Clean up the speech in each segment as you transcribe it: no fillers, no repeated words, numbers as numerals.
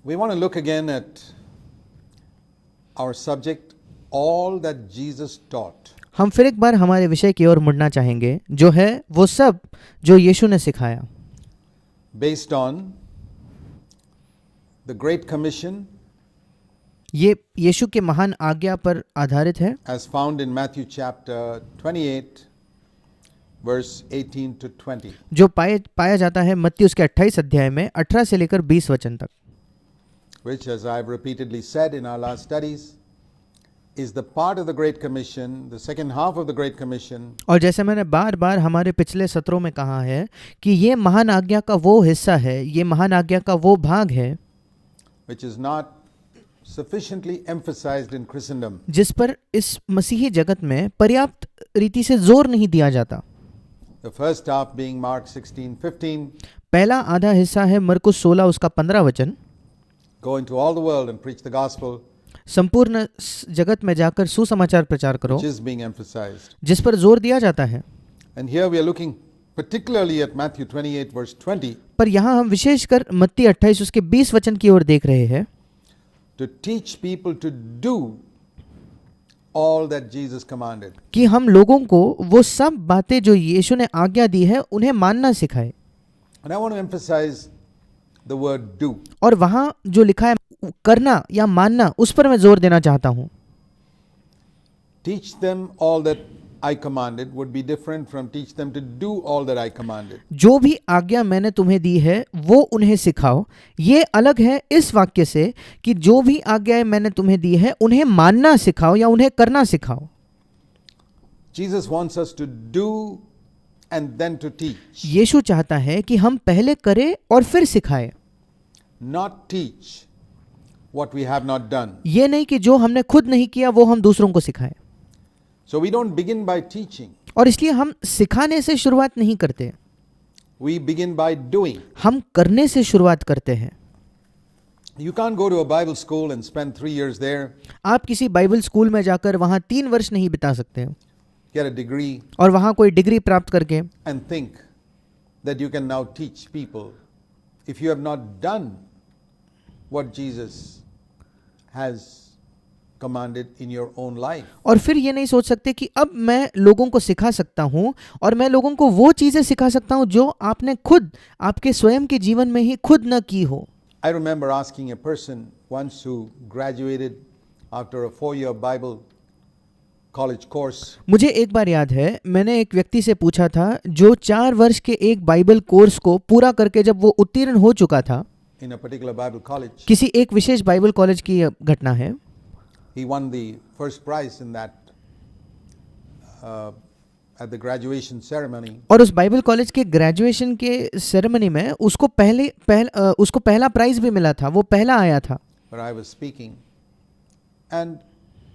We want to look again at our subject, all that Jesus taught. हम फिर एक बार हमारे विषय की ओर मुड़ना चाहेंगे, जो है वो सब जो यीशु ने सिखाया, Based on the Great Commission ये यीशु के महान आज्ञा पर आधारित है, as found in Matthew chapter 28 verse 18 to 20. जो पाया जाता है मत्ती उसके 28 अध्याय में 18 से लेकर 20 वचन तक, Which, as I've repeatedly said in our last studies, is the part of the Great Commission, the second half of the Great Commission, और जैसे मैंने बार बार हमारे पिछले सत्रों में कहा है कि ये महान आज्ञा का वो हिस्सा है, ये महान आज्ञा का वो भाग है which is not sufficiently emphasized in Christendom. जिस पर इस मसीही जगत में पर्याप्त रीति से जोर नहीं दिया जाता। The first half being Mark 16:15, पहला आधा हिस्सा है मरकुस 16 उसका 15 वचन, go into all the world and preach the gospel, संपूर्ण जगत में जाकर सुसमाचार प्रचार करो, which is being emphasized. जिस पर जोर दिया जाता है। And here we are looking particularly at Matthew 28 verse 20, पर यहाँ हम विशेषकर मत्ती 28 उसके 20 वचन की ओर देख रहे हैं, to teach people to do all that Jesus commanded. कि हम लोगों को वो सब बातें जो यीशु ने आज्ञा दी है उन्हें मानना सिखाए। And I want to emphasize the word do. और वहाँ जो लिखा है करना या मानना, उस पर मैं जोर देना चाहता हूँ। Teach them all that I commanded would be different from teach them to do all that I commanded. जो भी आज्ञा मैंने तुम्हें दी है वो उन्हें सिखाओ, ये अलग है इस वाक्य से कि जो भी आज्ञाएं मैंने तुम्हें दी है उन्हें मानना सिखाओ या उन्हें करना सिखाओ। Jesus wants us to do and then to teach, यीशु चाहता है कि हम पहले करें और फिर सिखाएं, not teach what we have not done. ये नहीं कि जो हमने खुद नहीं किया वो हम दूसरों को सिखाएं। So we don't begin by teaching. और इसलिए हम सिखाने से शुरुआत नहीं करते, We begin by doing. हम करने से शुरुआत करते हैं। You can't go to a Bible school and spend 3 years there, आप किसी बाइबल स्कूल में जाकर वहाँ 3 वर्ष नहीं बिता सकते get a degree, और वहाँ कोई डिग्री प्राप्त करके and think that you can now teach people if you have not done what Jesus has commanded in your own life. और फिर ये नहीं सोच सकते कि अब मैं लोगों को सिखा सकता हूँ और मैं लोगों को वो चीज़ें सिखा सकता हूँ जो आपने खुद आपके स्वयं के जीवन में ही खुद न की हो। I remember asking a person once who graduated after a 4-year Bible college course, मुझे एक बार याद है, मैंने एक व्यक्ति से पूछा था जो 4 वर्ष के एक बाइबल कोर्स को पूरा करके जब वो उत्तीर्ण हो चुका था, in a particular Bible college, किसी एक विशेष बाइबल कॉलेज की घटना है, he won the first prize in that at the graduation ceremony. और उस बाइबल कॉलेज के ग्रेजुएशन के सेरेमनी में उसको उसको पहला प्राइज भी मिला था, वो पहला आया था। Where I was speaking, and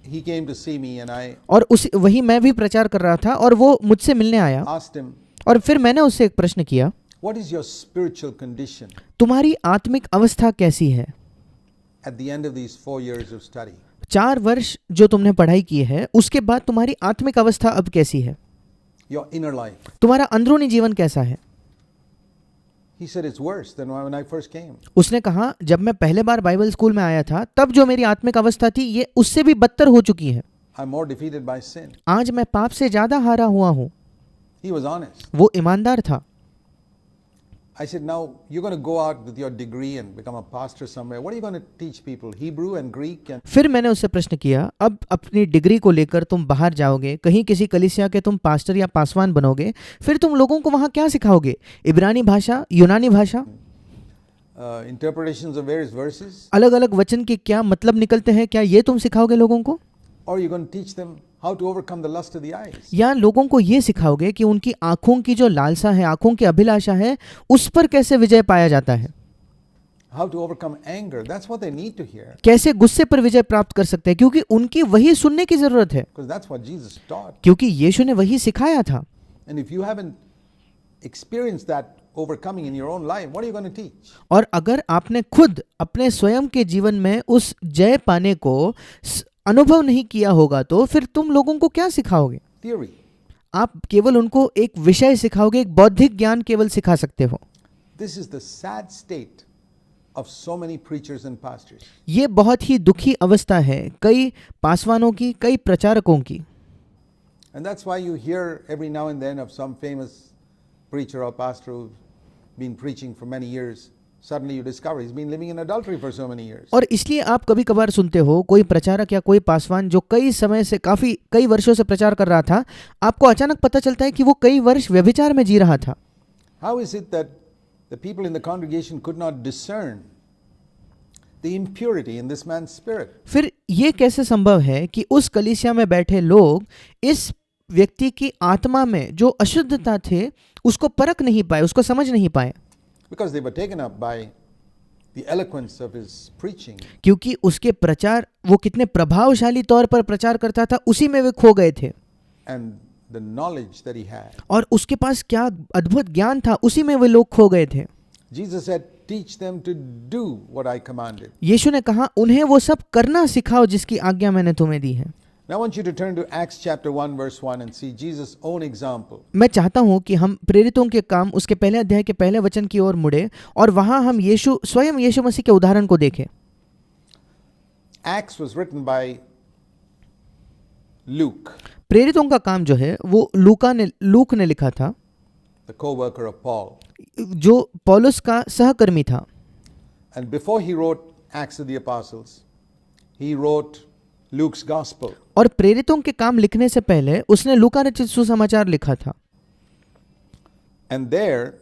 he came to see me, and I और वही मैं भी प्रचार कर रहा था और वो मुझसे मिलने आया asked him, और फिर मैंने उससे एक प्रश्न किया, what is your spiritual condition तुम्हारी आत्मिक अवस्था कैसी है? at the end of these 4 years of study? 4 वर्ष जो तुमने पढ़ाई की है उसके बाद तुम्हारी आत्मिक अवस्था अब कैसी है? Your inner life. तुम्हारा अंदरूनी जीवन कैसा है? He said it's worse than when I first came. उसने कहा, जब मैं पहले बार बाइबल स्कूल में आया था तब जो मेरी आत्मिक अवस्था थी ये उससे भी बदतर हो चुकी है। I'm more defeated by sin. आज मैं पाप से ज्यादा हारा हुआ हूँ। He was honest. वो ईमानदार था। I said, now you're going to go out with your degree and become a pastor somewhere. What are you going to teach people? Hebrew and Greek? And फिर मैंने उससे प्रश्न किया, अब अपनी डिग्री को लेकर तुम बाहर जाओगे, कहीं किसी कलीसिया के तुम पास्टर या पासवान बनोगे, फिर तुम लोगों को वहाँ क्या सिखाओगे? इब्रानी भाषा, यूनानी भाषा, interpretations of various verses? अलग अलग वचन के क्या मतलब निकलते हैं, क्या ये तुम सिखाओगे लोगों को? Or you're going to teach them how to overcome the lust of the eyes? या लोगों को ये सिखाओगे कि उनकी आंखों की जो लालसा है, आंखों की अभिलाषा है, उस पर कैसे विजय पाया जाता है? How to overcome anger? That's what they need to hear. कैसे गुस्से पर विजय प्राप्त कर सकते हैं, क्योंकि उनकी वही सुनने की जरूरत है, Because that's what Jesus taught. क्योंकि यीशु ने वही सिखाया था। And if you haven't experienced that overcoming in your own life, what are you going to teach? और अगर आपने खुद अपने स्वयं के जीवन में उस जय पाने को अनुभव नहीं किया होगा तो फिर तुम लोगों को क्या सिखाओगे? Theory. आप केवल उनको एक विषय सिखाओगे, एक बौद्धिक ज्ञान केवल सिखा सकते हो। This is the sad state of so many preachers and pastors. ये बहुत ही दुखी अवस्था है कई पासवानों की, कई प्रचारकों की। And that's why you hear every now and then of some famous preacher or pastor who's been preaching for many years. Suddenly you discover he's been living in adultery for so many years. और इसलिए आप कभी कभार सुनते हो कोई प्रचारक या कोई पासवान जो कई समय से कई वर्षों से प्रचार कर रहा था, आपको अचानक पता चलता है कि वो कई वर्ष व्यभिचार में जी रहा था। How is it that the people in the congregation could not discern the impurity in this man's spirit? फिर ये कैसे संभव है कि उस कलीसिया में बैठे लोग इस व्यक्ति की आत्मा में जो अशुद्धता थे उसको परख नहीं पाए, उसको समझ नहीं पाए? Because they were taken up by the eloquence of his preaching. क्योंकि उसके प्रचार, वो कितने प्रभावशाली तौर पर प्रचार करता था, उसी में वे खो गए थे। And the knowledge that he had. और उसके पास क्या अद्भुत ज्ञान था, उसी में वे लोग खो गए थे। Jesus said, teach them to do what I commanded. यीशु ने कहा उन्हें वो सब करना सिखाओ जिसकी आज्ञा मैंने तुम्हें दी है। Now I want you to turn to Acts chapter 1 verse 1 and see Jesus' own example. मैं चाहता हूं कि हम प्रेरितों के काम उसके पहले अध्याय के पहले वचन की ओर मुड़े और वहां हम स्वयं यीशु मसीह के उदाहरण को देखें। Acts was written by Luke, प्रेरितों का काम जो है वो लूक ने लिखा था, the co-worker of Paul. जो पौलुस का सहकर्मी था। And before he wrote Acts of the Apostles, he wrote Luke's Gospel. और प्रेरितों के काम लिखने से पहले उसने लूका रचित सुसमाचार लिखा था। And there,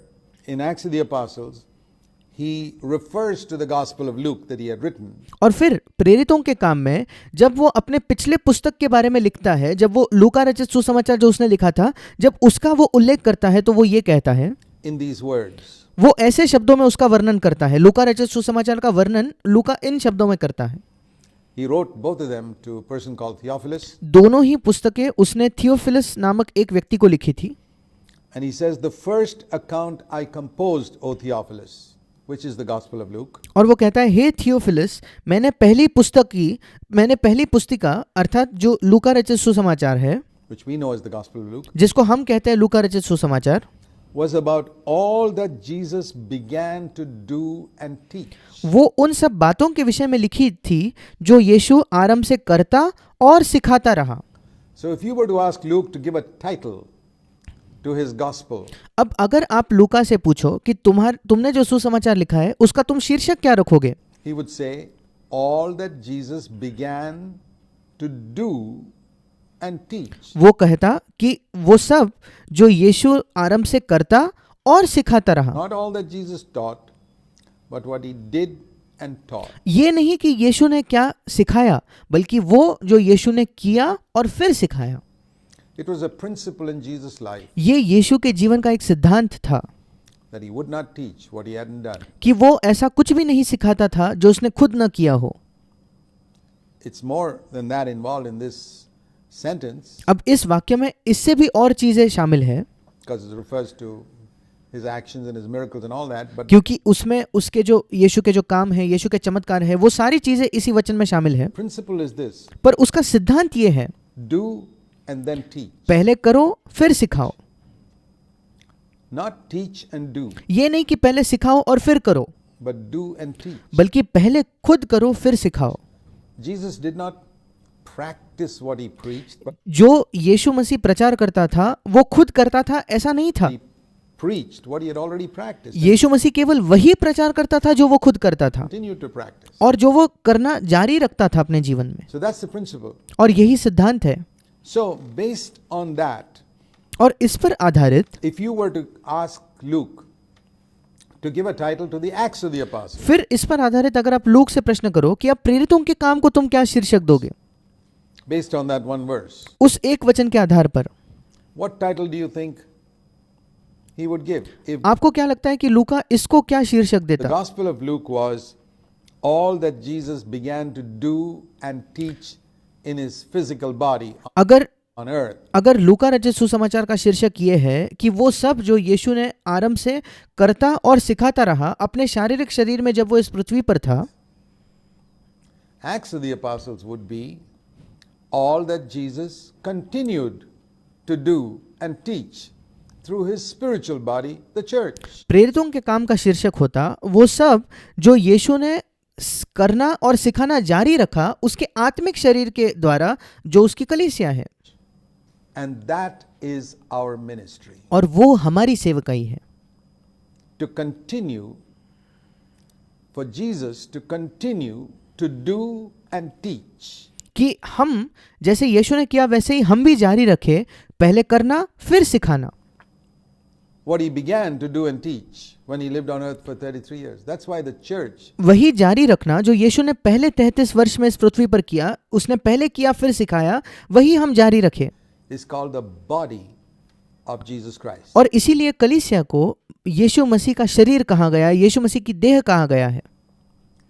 in Acts of the Apostles, he refers to the Gospel of Luke that he had written. और फिर प्रेरितों के काम में जब वो अपने पिछले पुस्तक के बारे में लिखता है, जब वो लूका रचित सुसमाचार जो उसने लिखा था, जब उसका वो उल्लेख करता है तो वो ये कहता है, In these words, वो ऐसे शब्दों में उसका वर्णन करता है। लूका रचित सुसमाचार का वर्णन लूका इन शब्दों में करता है। he wrote both of them to a person called Theophilus. दोनों ही पुस्तकें उसने थियोफिलस नामक एक व्यक्ति को लिखी थी। And he says, the first account I composed, O Theophilus, which is the Gospel of Luke. और वो कहता है, हे थियोफिलस, मैंने पहली पुस्तिका अर्थात जो लूका रचित सुसमाचार है, which we know as the Gospel of Luke, जिसको हम कहते हैं लूका रचित सुसमाचार, was about all that Jesus began to do and teach. वो उन सब बातों के विषय में लिखी थी जो यीशु आरंभ से करता और सिखाता रहा। So if you were to ask Luke to give a title to his gospel, अब अगर आप लूका से पूछो कि तुमने जो सुसमाचार लिखा है उसका तुम शीर्षक क्या रखोगे, he would say, all that Jesus began to do and teach. वो कहता कि वो सब जो यीशु आरंभ से करता और सिखाता रहा। Not all that Jesus taught, but what he did and taught. ये नहीं कि यीशु ने क्या सिखाया, बल्कि वो जो यीशु ने किया और फिर सिखाया। It was a principle in Jesus' life ये यीशु के जीवन का एक सिद्धांत था that he would not teach what he hadn't done. कि वो ऐसा कुछ भी नहीं सिखाता था जो उसने खुद न किया हो। It's more than that involved in this sentence, अब इस वाक्य में इससे भी और चीजें शामिल हैं, because it refers to his actions and his miracles and all that, but क्योंकि उसमें उसके जो यीशु के जो काम है, यीशु के चमत्कार है, वो सारी चीजें इसी वचन में शामिल है। principle is this: पर उसका सिद्धांत ये है, do and then teach. पहले करो फिर सिखाओ। Not teach and do, ये नहीं कि पहले सिखाओ और फिर करो, but do and teach. बल्कि पहले खुद करो फिर सिखाओ। Jesus did not practice what he preached, but जो यीशु मसीह प्रचार करता था वो खुद करता था, ऐसा नहीं था। he preached what he had already practiced. यीशु मसीह केवल वही प्रचार करता था जो वो खुद करता था Continued to practice. और जो वो करना जारी रखता था अपने जीवन में, So that's the principle. और यही सिद्धांत है। So based on that, और इस पर आधारित if you were to ask Luke to give a title to the Acts of the Apostles, फिर इस पर आधारित अगर आप लूक से प्रश्न करो कि अब प्रेरितों के काम को तुम क्या शीर्षक दोगे, based on that one verse, उस एक वचन के आधार पर what title do you think he would give? If आपको क्या लगता है कि लूका इसको क्या शीर्षक the देता? Gospel of Luke was all that Jesus began to do and teach in his physical body on earth, अगर लूका रचित सुसमाचार का शीर्षक ये है कि वो सब जो यीशु ने आरंभ से करता और सिखाता रहा अपने शारीरिक शरीर में जब वो इस पृथ्वी पर था, Acts of the Apostles would be all that Jesus continued to do and teach through his spiritual body, the church. प्रेरितों के काम का शीर्षक होता वो सब जो यीशु ने करना और सिखाना जारी रखा उसके आत्मिक शरीर के द्वारा जो उसकी कलीसिया है, And that is our ministry. और वो हमारी सेवकाई है। To continue, for Jesus to continue to do and teach. कि हम जैसे यीशु ने किया वैसे ही हम भी जारी रखें, पहले करना फिर सिखाना। What he began to do and teach when he lived on earth for 33 years. That's why the church वही जारी रखना जो यीशु ने पहले 33 वर्ष में इस पृथ्वी पर किया, उसने पहले किया फिर सिखाया, वही हम जारी रखें। is called the body of Jesus Christ. और इसीलिए कलीसिया को यीशु मसीह का शरीर कहा गया, यीशु मसीह की देह कहा गया है।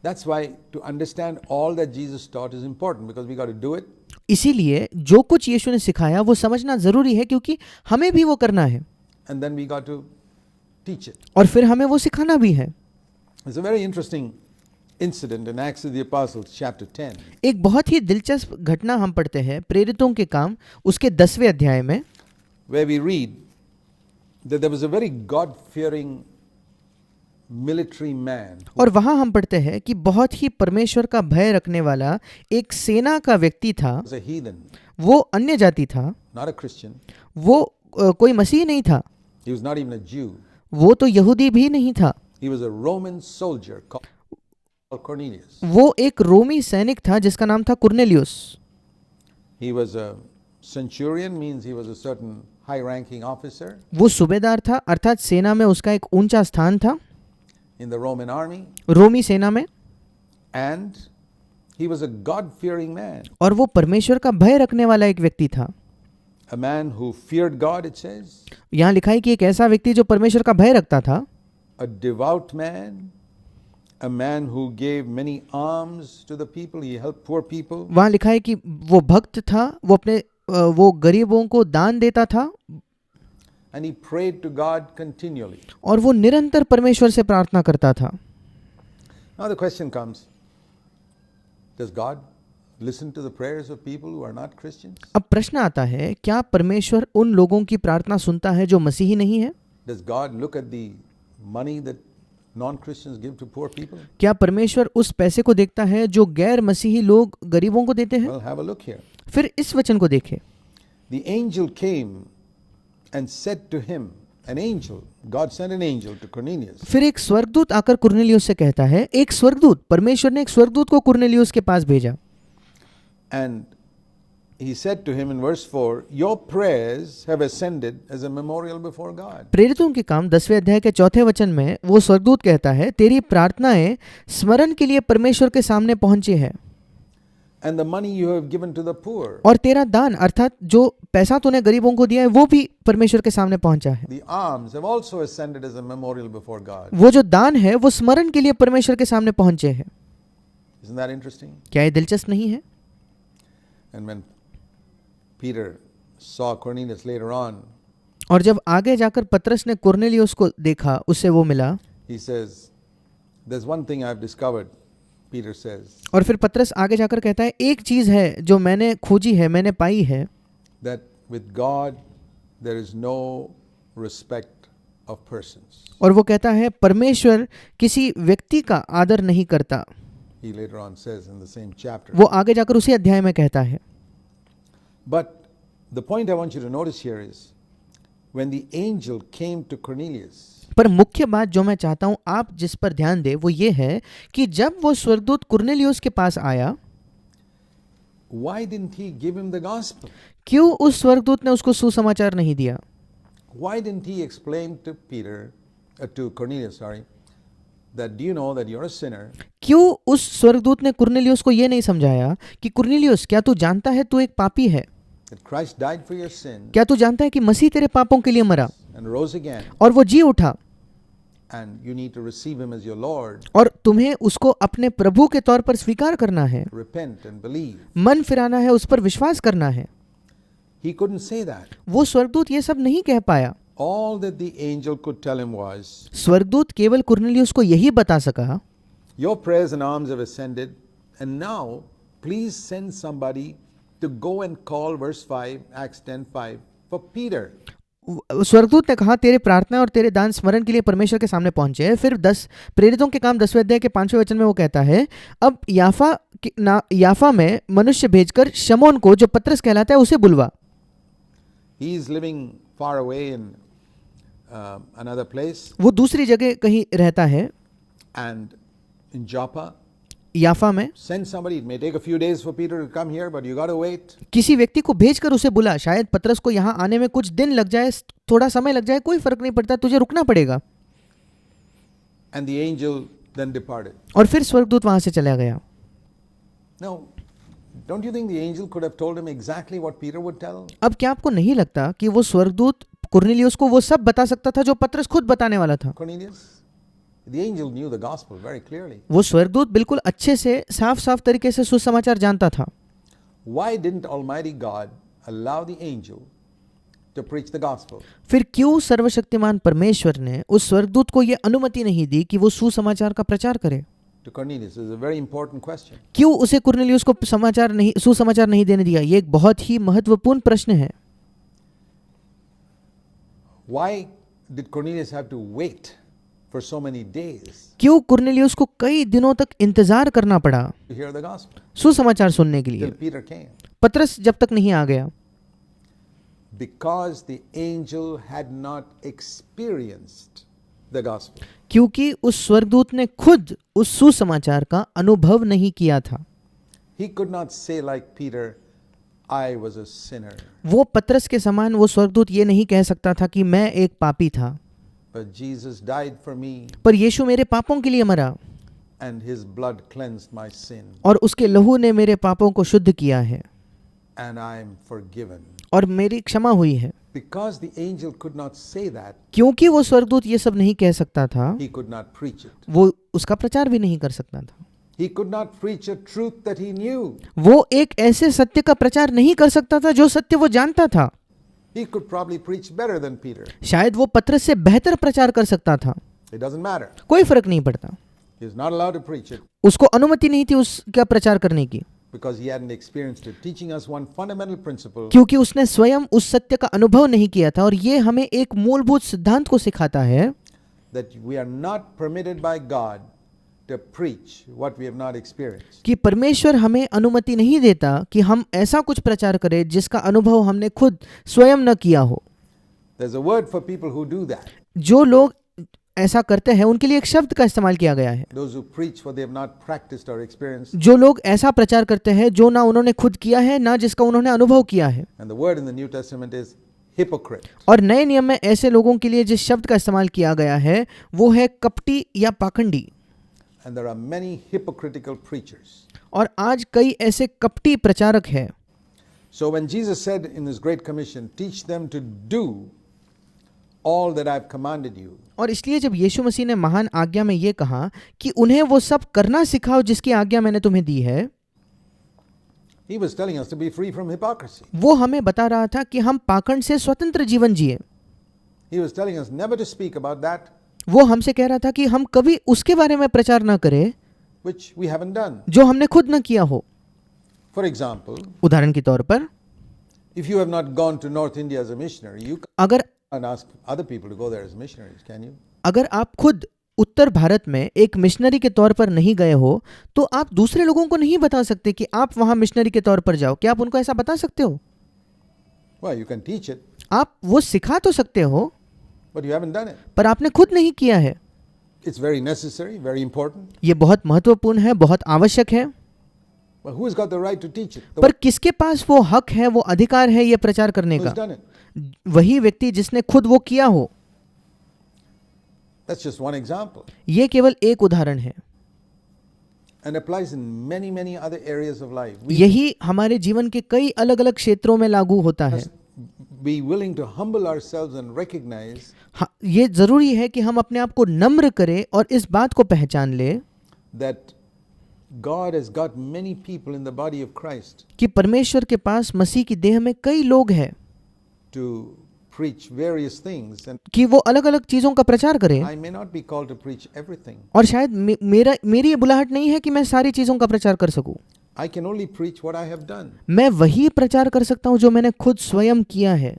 That's why to understand all that Jesus taught is important because we got to do it. इसीलिए जो कुछ यीशु ने सिखाया वो समझना जरूरी है, क्योंकि हमें भी वो करना है And then we got to teach it. और फिर हमें वो सिखाना भी है। There's a very interesting incident in Acts of the Apostles, chapter 10, एक बहुत ही दिलचस्प घटना हम पढ़ते हैं प्रेरितों के काम उसके 10वें अध्याय में, where we read that there was a very God-fearing military man who और वहां हम पढ़ते हैं कि बहुत ही परमेश्वर का भय रखने वाला एक सेना का व्यक्ति था। was a heathen, वो अन्य जाति था, not a Christian. वो कोई मसीह नहीं था, He was not even a Jew. वो तो यहूदी भी नहीं था, He was a Roman soldier called Cornelius. वो एक रोमी सैनिक था जिसका नाम था Cornelius. He was a centurion, means he was a certain high-ranking officer वो सूबेदार था, अर्थात सेना में उसका एक ऊंचा स्थान था, in the Roman army, रोमी सेना में, and he was a God-fearing man, और वो परमेश्वर का भय रखने वाला एक व्यक्ति था। a man who feared God, it says, यहाँ लिखा है कि एक ऐसा व्यक्ति जो परमेश्वर का भय रखता था, a devout man, a man who gave many alms to the people, he helped poor people, वहाँ लिखा है कि वो भक्त था, वो गरीबों को दान देता था, and he prayed to God continually. और वो निरंतर परमेश्वर से प्रार्थना करता था। Now the question comes, does God listen to the prayers of people who are not Christians? अब प्रश्न आता है, क्या परमेश्वर उन लोगों की प्रार्थना सुनता है जो मसीही नहीं है? Does God look at the money that non-Christians give to poor people? क्या परमेश्वर उस पैसे को देखता है जो गैर मसीही लोग गरीबों को देते हैं? Well, have a look here. फिर इस वचन को देखें। The angel came and said to him, an angel, God sent an angel to Cornelius. फिर एक स्वर्गदूत आकर कुर्नेलियुस से कहता है, एक स्वर्गदूत, परमेश्वर ने एक स्वर्गदूत को कुर्नेलियुस के पास भेजा। And he said to him in verse 4, your prayers have ascended as a memorial before God. प्रेरितों के काम 10वें अध्याय के 4थे वचन में वो स्वर्गदूत कहता है, तेरी प्रार्थनाएं स्मरण के लिए परमेश्वर के सामने पहुंची है, And the money you have given to the poor, और तेरा दान अर्थात जो पैसा तूने गरीबों को दिया है वो भी परमेश्वर के सामने पहुंचा है। the alms have also ascended as a memorial before God. वो जो दान है वो स्मरण के लिए परमेश्वर के सामने पहुंचे हैं। Isn't that interesting? क्या ये दिलचस्प नहीं है? And when Peter saw Cornelius later on, और जब आगे जाकर पतरस ने कुर्नेलियुस को देखा, उससे वो मिला, he says, there's one thing I've discovered, Peter says, और फिर पतरस आगे जाकर कहता है, एक चीज है जो मैंने खोजी है, मैंने पाई है, that with God there is no respect of persons. और वो कहता है परमेश्वर किसी व्यक्ति का आदर नहीं करता। He later on says in the same chapter. वो आगे जाकर उसी अध्याय में कहता है। But the point I want you to notice here is when the angel came to Cornelius, पर मुख्य बात जो मैं चाहता हूं आप जिस पर ध्यान दें वो ये है कि जब वो स्वर्गदूत कुर्नेलियुस के पास आया, why didn't he give him the gospel? क्यों उस स्वर्गदूत ने उसको सुसमाचार नहीं दिया? Why didn't he explain to to Cornelius, that do you know that you're a sinner? क्यों उस स्वर्गदूत ने कुर्नेलियुस को ये नहीं समझाया कि कुर्नेलियुस क्या तू जानता है तू एक पापी है? That Christ died for your sin क्या तू जानता है कि मसीह तेरे पापों के लिए मरा and rose again, और वो जी उठा, and you need to receive him as your Lord, और तुम्हें उसको अपने प्रभु के तौर पर स्वीकार करना है, repent and believe. मन फिराना है, उस पर विश्वास करना है। He couldn't say that. वो स्वर्गदूत ये सब नहीं कह पाया। All that the angel could tell him was, स्वर्गदूत केवल कुर्नेलियुस को यही बता सका, your prayers and alms have ascended, and now please send somebody to go and call, verse 5, Acts 10:5, for Peter. स्वर्गदूत ने कहा तेरे प्रार्थना और तेरे दान स्मरण के लिए परमेश्वर के सामने पहुंचे। फिर 10 प्रेरितों के काम 10वें अध्याय के 5वें वचन में वो कहता है, अब याफा में मनुष्य भेजकर शमौन को, जो पतरस कहलाता है, उसे बुलवा। He is living far away in another place, वो दूसरी जगह कहीं रहता है, and in Joppa. याफा में। Send somebody. It may take a few days for Peter to come here, but you got to wait. किसी व्यक्ति को भेजकर उसे बुला। शायद पतरस को यहाँ आने में कुछ दिन लग जाए, थोड़ा समय लग जाए, कोई फर्क नहीं पड़ता, तुझे रुकना पड़ेगा। And the angel then departed. और फिर स्वर्गदूत वहां से चला गया। Now, don't you think the angel could have told him exactly what Peter would tell? अब क्या आपको नहीं लगता कि वो स्वर्गदूत कुरनेलियुस को वो सब बता सकता था जो पतरस खुद बताने वाला था? Cornelius? The angel knew the gospel very clearly. वो स्वर्गदूत बिल्कुल अच्छे से साफ साफ तरीके से सुसमाचार जानता था। Why didn't Almighty God allow the angel to preach the gospel? फिर क्यों सर्वशक्तिमान परमेश्वर ने उस स्वर्गदूत को ये अनुमति नहीं दी कि वो सुसमाचार का प्रचार करे? To Cornelius is a very important question. क्यों उसे कुरनेलियुस को सुसमाचार नहीं देने दिया? ये एक बहुत ही महत्वपूर्ण प्रश्न है। Why did Cornelius have to wait for so many days क्यों कुरनेलियुस को कई दिनों तक इंतजार करना पड़ा to hear the gospel सुसमाचार सुनने के till लिए? Peter came? पतरस जब तक नहीं आ गया। Because the angel had not experienced the gospel. क्योंकि उस स्वर्गदूत ने खुद उस सुसमाचार का अनुभव नहीं किया था। He could not say like Peter, I was a sinner. वो पतरस के समान वो स्वर्गदूत ये नहीं कह सकता था कि मैं एक पापी था, But Jesus died for me पर यीशु मेरे पापों के लिए मरा and his blood cleansed my sin और उसके लहू ने मेरे पापों को शुद्ध किया है and I am forgiven. और मेरी क्षमा हुई है। Because the angel could not say that, क्योंकि वो स्वर्गदूत ये सब नहीं कह सकता था, he could not preach it. वो उसका प्रचार भी नहीं कर सकता था। He could not preach a truth that he knew. वो एक ऐसे सत्य का प्रचार नहीं कर सकता था जो सत्य वो जानता था। He could probably preach better than Peter. शायद वो पतरस से बेहतर प्रचार कर सकता था, It doesn't matter. कोई फर्क नहीं पड़ता। He is not allowed to preach it उसको अनुमति नहीं थी उसका प्रचार करने की, because he hadn't experienced it, teaching us one fundamental principle क्योंकि उसने स्वयं उस सत्य का अनुभव नहीं किया था। और ये हमें एक मूलभूत सिद्धांत को सिखाता है that we are not permitted by God to preach what we have not experienced. कि परमेश्वर हमें अनुमति नहीं देता कि हम ऐसा कुछ प्रचार करें जिसका अनुभव हमने खुद स्वयं न किया हो। There's a word for people who do that. जो लोग ऐसा करते हैं उनके लिए एक शब्द का इस्तेमाल किया गया है। Those who preach what they have not practiced or experienced. जो लोग ऐसा प्रचार करते हैं जो ना उन्होंने खुद किया है ना जिसका उन्होंने अनुभव किया है। And the word in the New Testament is hypocrite. और नए नियम में ऐसे लोगों के लिए जिस शब्द का इस्तेमाल किया गया है वो है कपटी या पाखंडी। And there are many hypocritical preachers. और आज कई ऐसे कपटी प्रचारक हैं। So when Jesus said in his great commission, teach them to do all that I've commanded you. और इसलिए जब यीशु मसीह ने महान आज्ञा में ये कहा कि उन्हें वो सब करना सिखाओ जिसकी आज्ञा मैंने तुम्हें दी है, He was telling us to be free from hypocrisy. वो हमें बता रहा था कि हम पाखंड से स्वतंत्र जीवन जिए। He was telling us never to speak about that वो हमसे कह रहा था कि हम कभी उसके बारे में प्रचार ना करें which we haven't done. जो हमने खुद न किया हो। For example, उदाहरण के तौर पर, if you have not gone to North India as a missionary, you अगर can't ask other people to go there as missionaries, can you? अगर आप खुद उत्तर भारत में एक मिशनरी के तौर पर नहीं गए हो तो आप दूसरे लोगों को नहीं बता सकते कि आप वहां मिशनरी के तौर पर जाओ। क्या आप उनको ऐसा बता सकते हो? Well, you can teach it, आप वो सिखा तो सकते हो but you haven't done it. पर आपने खुद नहीं किया है। It's very necessary, very important. ये बहुत महत्वपूर्ण है, बहुत आवश्यक है। But who's got the right to teach it? The पर किसके पास वो हक है, वो अधिकार है ये प्रचार करने one who's का? done it. वही व्यक्ति जिसने खुद वो किया हो। That's just one example. ये केवल एक उदाहरण है। And applies in many, many other areas of life. We यही हमारे जीवन के कई अलग अलग क्षेत्रों में लागू होता है। must be willing to humble ourselves and recognize ये जरूरी है कि हम अपने आप को नम्र करें और इस बात को पहचान लें that God has got many people in the body of Christ कि परमेश्वर के पास मसीह की देह में कई लोग हैं to preach various things, and कि वो अलग अलग चीजों का प्रचार करें। I may not be called to preach everything. और शायद मेरी ये बुलाहट नहीं है कि मैं सारी चीजों का प्रचार कर सकूं। I can only preach what I have done. मैं वही प्रचार कर सकता हूं जो मैंने खुद स्वयं किया है।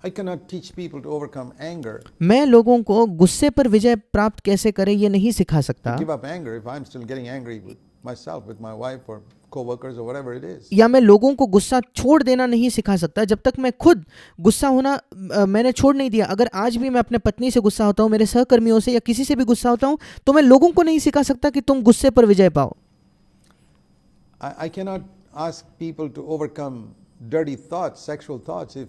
I cannot teach people to overcome anger. मैं लोगों को गुस्से पर विजय प्राप्त कैसे करें ये नहीं सिखा सकता, Give up anger if I'm still getting angry with myself, with my wife or co-workers or whatever it is. या मैं लोगों को गुस्सा छोड़ देना नहीं सिखा सकता जब तक मैं खुद गुस्सा होना मैंने छोड़ नहीं दिया। अगर आज भी मैं अपने पत्नी से गुस्सा होता हूँ, मेरे सहकर्मियों से या किसी से भी गुस्सा होता हूँ, तो मैं लोगों को नहीं सिखा सकता कि तुम गुस्से पर विजय पाओ। I cannot ask people to overcome dirty thoughts, sexual thoughts, if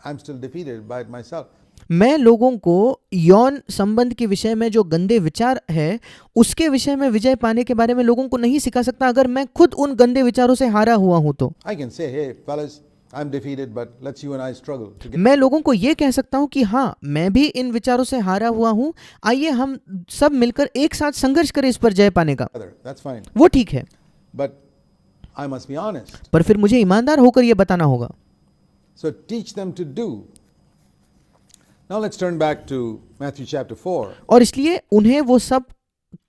I'm still defeated by it myself. मैं लोगों को यौन संबंध के विषय में जो गंदे विचार है उसके विषय में विजय पाने के बारे में लोगों को नहीं सिखा सकता अगर मैं खुद उन गंदे विचारों से हारा हुआ हूं तो। I can say, hey fellas, I'm defeated, but let's you and I struggle together. मैं लोगों को ये कह सकता हूं कि हाँ मैं भी इन विचारों से हारा हुआ हूं, आइए हम सब मिलकर एक साथ संघर्ष करें इस पर जय पाने का। That's fine. वो ठीक है, But I must be honest. पर फिर मुझे ईमानदार होकर ये बताना होगा। So teach them to do. Now let's turn back to Matthew chapter 4. और इसलिए उन्हें वो सब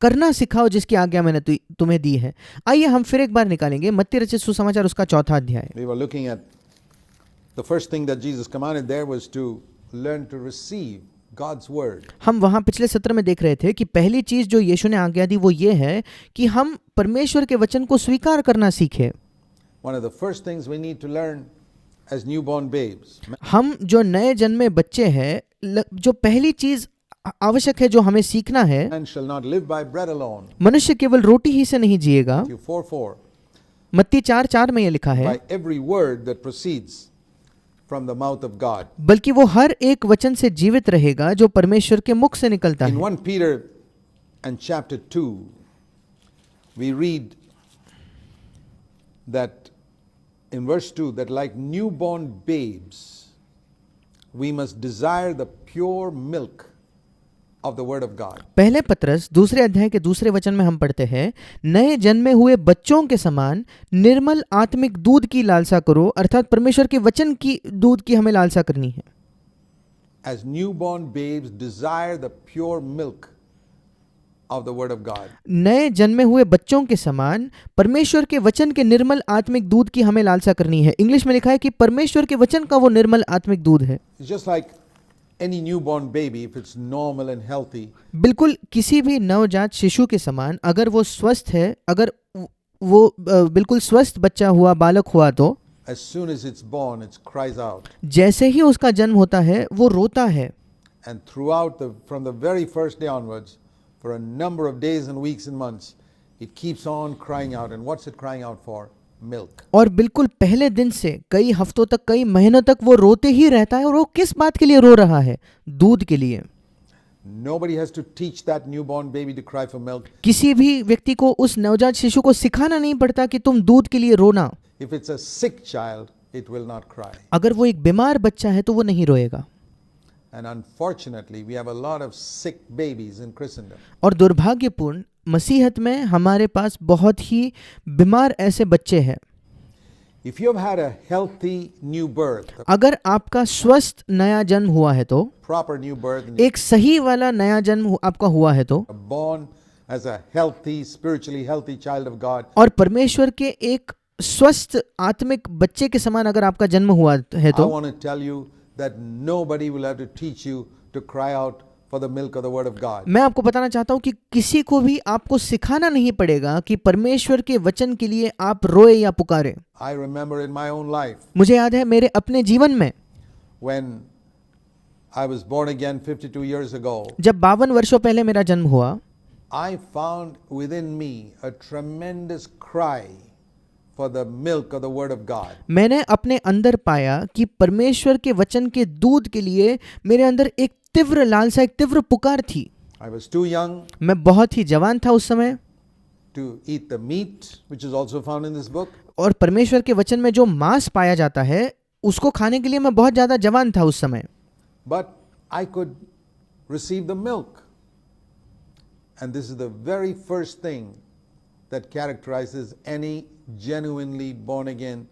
करना सिखाओ जिसकी आज्ञा मैंने तुम्हें दी है। आइए हम फिर एक बार निकालेंगे मत्ती रचित सुसमाचार उसका 4था अध्याय। We were looking at the first thing that Jesus commanded there was to learn to receive God's word. हम वहाँ पिछले सत्र में देख रहे थे कि पहली चीज जो यीशु ने आज्ञा दी वो ये है कि हम परमेश्वर के वचन को स्वीकार करना सीखें। One of the first things we need to learn as newborn babes. हम जो नए जन्मे बच्चे हैं, जो पहली चीज आवश्यक है जो हमें सीखना है, Man shall not live by bread alone. मनुष्य केवल रोटी ही से नहीं जिएगा। Matthew 4:4. मत्ती 4:4 में ये लिखा है, By every word that proceeds from the mouth of God. बल्कि वो हर एक वचन से जीवित रहेगा जो परमेश्वर के मुख से निकलता In है। 1 Peter and chapter 2, we read that in verse 2 that like newborn babes, we must desire the pure milk of the word of God. पहले पत्रस दूसरे अध्याय के दूसरे वचन में हम पढ़ते हैं, नए जन्मे हुए बच्चों के समान निर्मल आत्मिक दूध की लालसा करो, अर्थात परमेश्वर के वचन की दूध की हमें लालसा करनी है। As newborn babes desire the pure milk of the word of God. नए जन्मे हुए बच्चों के समान परमेश्वर के वचन के निर्मल आत्मिक दूध की हमें लालसा करनी है। इंग्लिश में लिखा है कि परमेश्वर के वचन का वो निर्मल आत्मिक दूध है। It's just like any newborn baby, if it's normal and healthy, बिल्कुल किसी भी नवजात शिशु के समान अगर वो स्वस्थ है, अगर वो बिल्कुल स्वस्थ बच्चा हुआ, बालक हुआ, तो as soon as it's born, it cries out. जैसे ही उसका जन्म होता है वो रोता है। And throughout from the very first day onwards, for a number of days and weeks and months, it keeps on crying out. And what's it crying out for? Milk. और बिल्कुल पहले दिन से कई हफ्तों तक, कई महीनों तक वो रोते ही रहता है। और वो किस बात के लिए रो रहा है? दूध के लिए। Nobody has to teach that newborn baby to cry for milk. किसी भी व्यक्ति को उस नवजात शिशु को सिखाना नहीं पड़ता कि तुम दूध के लिए रोना। If it's a sick child, it will not cry. अगर वो एक बीमार बच्चा है तो वो नहीं रोएगा। And unfortunately, we have a lot of sick babies in Christendom. और दुर्भाग्यपूर्ण मसीहत में हमारे पास बहुत ही बीमार ऐसे बच्चे हैं। If you have had a healthy new birth, अगर आपका स्वस्थ नया जन्म हुआ है तो, proper new birth, and एक सही वाला नया जन्म आपका हुआ है तो, you're born as a healthy, spiritually healthy child of God, और परमेश्वर के एक स्वस्थ आत्मिक बच्चे के समान अगर आपका जन्म हुआ है I तो, want to tell you that nobody will have to teach you to cry out for the milk of the word of God. मैं आपको बताना चाहता हूं कि किसी को भी आपको सिखाना नहीं पड़ेगा कि परमेश्वर के वचन के लिए आप रोए या पुकारे। I remember in my own life मुझे याद है मेरे अपने जीवन में when I was born again 52 years ago, जब 52 वर्षों पहले मेरा जन्म हुआ, I found within me a tremendous cry for the milk of the word of God. मैंने अपने अंदर पाया कि परमेश्वर के वचन के दूध के लिए मेरे अंदर एक तीव्र लालसा, एक तीव्र पुकार थी। I was too young मैं बहुत ही जवान था उस समय, to eat the meat which is also found in this book, और परमेश्वर के वचन में जो मांस पाया जाता है उसको खाने के लिए मैं बहुत ज्यादा जवान था उस समय। but I could receive the milk. And this is the very first thing that characterizes any genuinely born again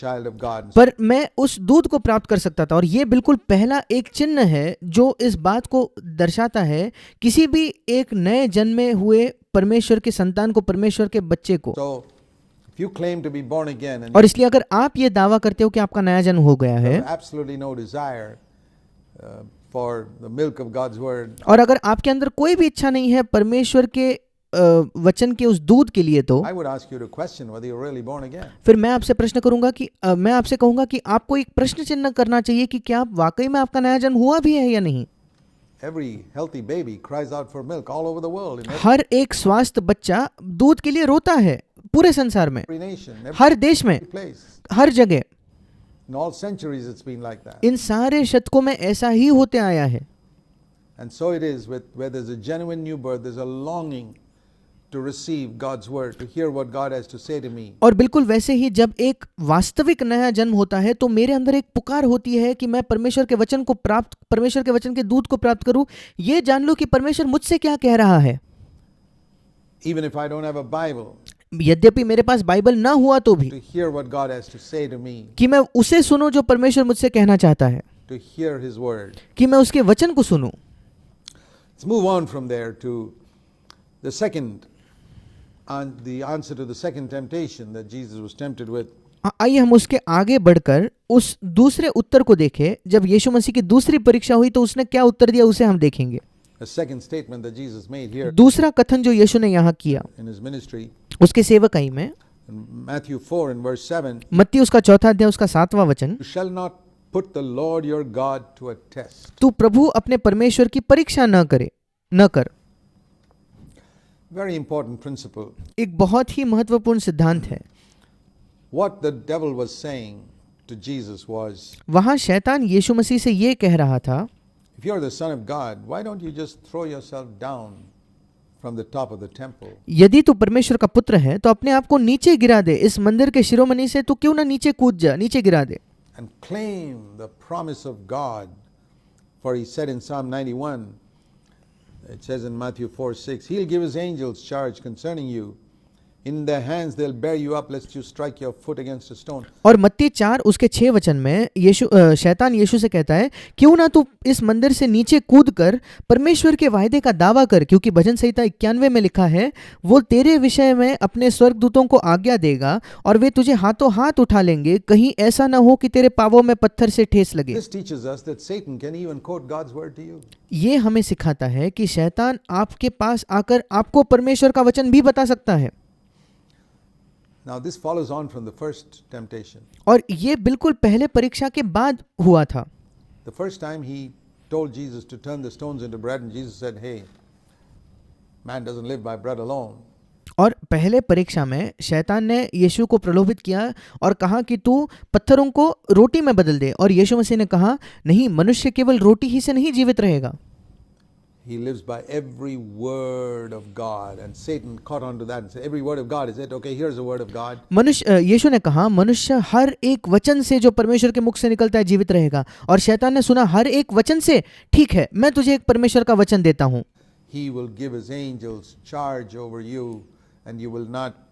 child of God. पर मैं उस दूध को प्राप्त कर सकता था, और ये बिल्कुल पहला एक चिन्ह है जो इस बात को दर्शाता है किसी भी एक नए जन्मे हुए परमेश्वर के संतान को, परमेश्वर के बच्चे को। So If you claim to be born again and और इसलिए अगर आप ये दावा करते हो कि आपका नया जन्म हो गया you है have absolutely no desire for the milk of God's word, और अगर आपके अंदर कोई भी इच्छा नहीं है परमेश्वर के वचन के उस दूध के लिए, तो I would ask you to question whether you're really born again. फिर मैं आपसे प्रश्न करूंगा कि मैं आपसे कहूंगा कि आपको एक प्रश्न चिन्ह करना चाहिए कि क्या आप वाकई में आपका नया जन्म हुआ भी है या नहीं। Every healthy baby cries out for milk all over the world, in हर एक स्वस्थ बच्चा दूध के लिए रोता है पूरे संसार में, every nation, हर देश में, every place. हर जगह, In all centuries it's been like that. इन सारे शतकों में ऐसा ही होते आया है। And so it is with where there's a genuine new birth, there's a longing to receive God's word, to hear what God has to say to me. और बिल्कुल वैसे ही जब एक वास्तविक नया जन्म होता है तो मेरे अंदर एक पुकार होती है कि मैं परमेश्वर के वचन को प्राप्त, परमेश्वर के वचन के दूध को प्राप्त करूं, ये जान लूं कि परमेश्वर मुझसे क्या कह रहा है। Even if I don't have a Bible, यद्यपि मेरे पास बाइबल ना हुआ तो भी to hear what God has to say to me, कि मैं उसे सुनूं जो परमेश्वर मुझसे कहना चाहता है, to hear his word. कि मैं उसके वचन को सुनूं। Let's move on from there to the second, and the answer to the second temptation that Jesus was tempted with. आइए हम उसके आगे बढ़कर उस दूसरे उत्तर को देखें। जब यीशु मसीह की दूसरी परीक्षा हुई तो उसने क्या उत्तर दिया उसे हम देखेंगे। The second statement that Jesus made here दूसरा कथन जो यीशु ने यहाँ किया in his ministry, उसके सेवकाई में, in Matthew 4 and verse 7, मत्ती उसका चौथा अध्याय उसका 7वां वचन, you shall not put the Lord your God to a test. तू प्रभु अपने परमेश्वर की परीक्षा न कर। Very important principle. एक बहुत ही महत्वपूर्ण सिद्धांत है। What the devil was saying to Jesus was, वहां शैतान यीशु मसीह से ये कह रहा था, if you're the son of God, why don't you just throw yourself down from the top of the temple? यदि तू परमेश्वर का पुत्र है तो अपने आप को नीचे गिरा दे, इस मंदिर के शिरोमणि से तू क्यों ना नीचे कूद जा, नीचे गिरा दे। And claim the promise of God. For he said in Psalm 91, it says in Matthew 4:6, he'll give his angels charge concerning you. In their hands they'll bear you up lest you strike your foot against a stone. और मत्ती 4 उसके 6 वचन में शैतान यीशु से कहता है, क्यों ना तू इस मंदिर से नीचे कूद कर परमेश्वर के वायदे का दावा कर, क्योंकि भजन संहिता 91 में लिखा है, वो तेरे विषय में अपने स्वर्गदूतों को आज्ञा देगा और वे तुझे हाथों हाथ उठा लेंगे, कहीं ऐसा ना हो कि तेरे पांवों में पत्थर से ठेस लगे। This teaches us that Satan can even quote God's word to you. ये हमें सिखाता है कि शैतान आपके पास आकर आपको परमेश्वर का वचन भी बता सकता है। Now this follows on from the first temptation. और ये बिल्कुल पहले परीक्षा के बाद हुआ था। The first time he told Jesus to turn the stones into bread, and Jesus said, hey, man doesn't live by bread alone. और पहले परीक्षा में शैतान ने यीशु को प्रलोभित किया और कहा कि तू पत्थरों को रोटी में बदल दे, और यीशु मसीह ने कहा, नहीं, मनुष्य केवल रोटी ही से नहीं जीवित रहेगा। He lives by every word of God, and Satan caught on to that and said, every word of God, is it? Okay, here's the word of God. यीशु ने कहा, मनुष्य हर एक वचन से जो परमेश्वर के मुख से निकलता है जीवित रहेगा, और शैतान ने सुना हर एक वचन से, ठीक है, मैं तुझे एक परमेश्वर का वचन देता हूँ। He will give his angels charge over you, and you will not,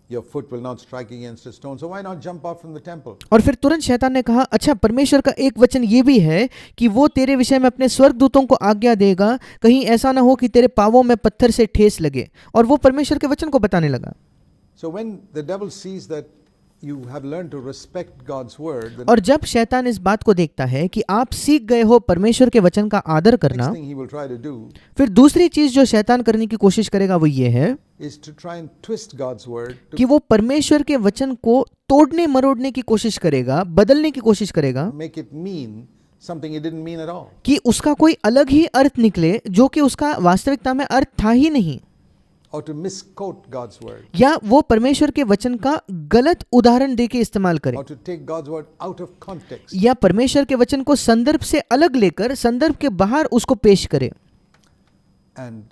your foot will not strike against a stone. So why not jump off from the temple? और फिर तुरंत शैतान ने कहा, अच्छा, परमेश्वर का एक वचन ये भी है कि वो तेरे विषय में अपने स्वर्गदूतों को आज्ञा देगा, कहीं ऐसा ना हो कि तेरे पांवों में पत्थर से ठेस लगे, और वो परमेश्वर के वचन को बताने लगा। So when the devil sees that you have learned to respect God's word, the और जब शैतान इस बात को देखता है कि आप सीख गए हो परमेश्वर के वचन का आदर करना, next thing he will try to do फिर दूसरी चीज जो शैतान करने की कोशिश करेगा वो ये है is to try and twist God's word कि वो परमेश्वर के वचन को तोड़ने मरोड़ने की कोशिश करेगा, बदलने की कोशिश करेगा, to make it mean something it didn't mean at all. कि उसका कोई अलग ही अर्थ निकले जो कि उसका वास्तविकता में अर्थ था ही नहीं, Or to misquote God's word. या वो परमेश्वर के वचन का गलत उदाहरण देके इस्तेमाल करे, Or to take God's word out of context. या परमेश्वर के वचन को संदर्भ से अलग लेकर संदर्भ के बाहर उसको पेश करे। And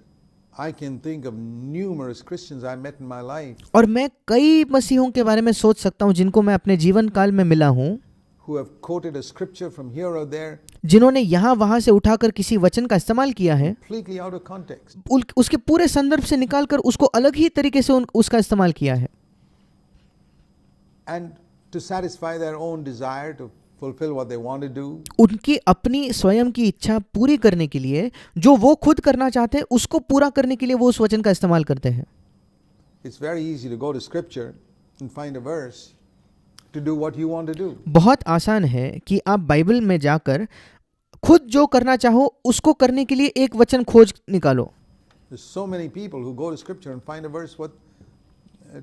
I can think of numerous Christians I met in my life और मैं कई मसीहों के बारे में सोच सकता हूँ जिनको मैं अपने जीवन काल में मिला हूँ, who have quoted a scripture from here or there जिन्होंने यहाँ वहां से उठाकर किसी वचन का इस्तेमाल किया है, completely out of context. उसके पूरे संदर्भ से निकालकर उसको अलग ही तरीके से उसका इस्तेमाल किया है, And to satisfy their own desire to fulfill what they want to do, उनकी अपनी स्वयं की इच्छा पूरी करने के लिए, जो वो खुद करना चाहते हैं उसको पूरा करने के लिए वो उस वचन का इस्तेमाल करते हैं। it's very easy to go to scripture and find a verse to do what you want to do. बहुत आसान है कि आप बाइबल में जाकर खुद जो करना चाहो उसको करने के लिए एक वचन खोज निकालो. There's so many people who go to scripture and find a verse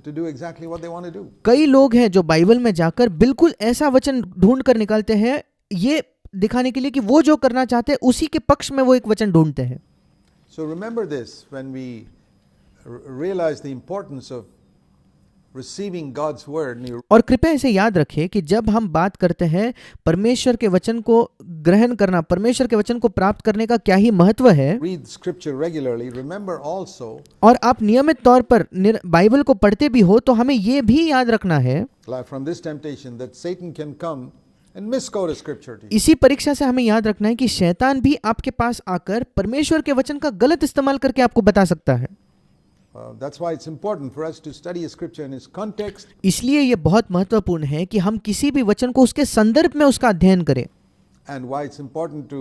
to do exactly what they want to do. कई लोग हैं जो बाइबल में जाकर बिल्कुल ऐसा वचन ढूंढ कर निकालते हैं ये दिखाने के लिए कि वो जो करना चाहते हैं उसी के पक्ष में वो एक वचन ढूंढते हैं. So remember this when we realize the importance of receiving God's word. And you और कृपया इसे याद रखें कि जब हम बात करते हैं परमेश्वर के वचन को ग्रहण करना, परमेश्वर के वचन को प्राप्त करने का क्या ही महत्व है, read scripture regularly, remember also और आप नियमित तौर पर बाइबल को पढ़ते भी हो तो हमें ये भी याद रखना है like from this temptation that Satan can come and misquote a scripture to you. इसी परीक्षा से हमें याद रखना है कि शैतान भी आपके पास आकर परमेश्वर के वचन का गलत इस्तेमाल करके आपको बता सकता है. That's why it's important for us to study a scripture in its context. इसलिए ये बहुत महत्वपूर्ण है कि हम किसी भी वचन को उसके संदर्भ में उसका अध्ययन करें. And why it's important to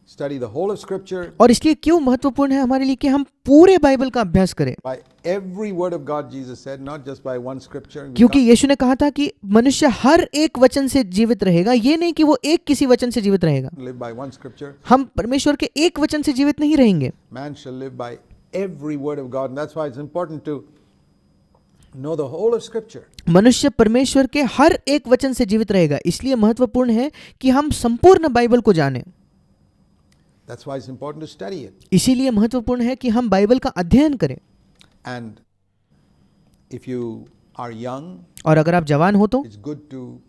study the whole of scripture. और इसलिए क्यों महत्वपूर्ण है हमारे लिए कि हम पूरे बाइबल का अभ्यास करें. By every word of God, Jesus said, not just by one scripture. क्योंकि यीशु ने कहा था कि मनुष्य हर एक वचन से जीवित रहेगा, ये नहीं कि वो एक किसी वचन से जीवित रहेगा. Live by one scripture. हम परमेश्वर के एक वचन से जीवित नहीं रहेंगे. Man shall live by every word of God, and that's why it's important to know the whole of scripture. मनुष्य परमेश्वर के हर एक वचन से जीवित रहेगा, इसलिए महत्वपूर्ण है कि हम संपूर्ण बाइबल को जानें. That's why it's important to study it. इसीलिए महत्वपूर्ण है कि हम बाइबल का अध्ययन करें. And if you are young, और अगर आप जवान हो तो it's good to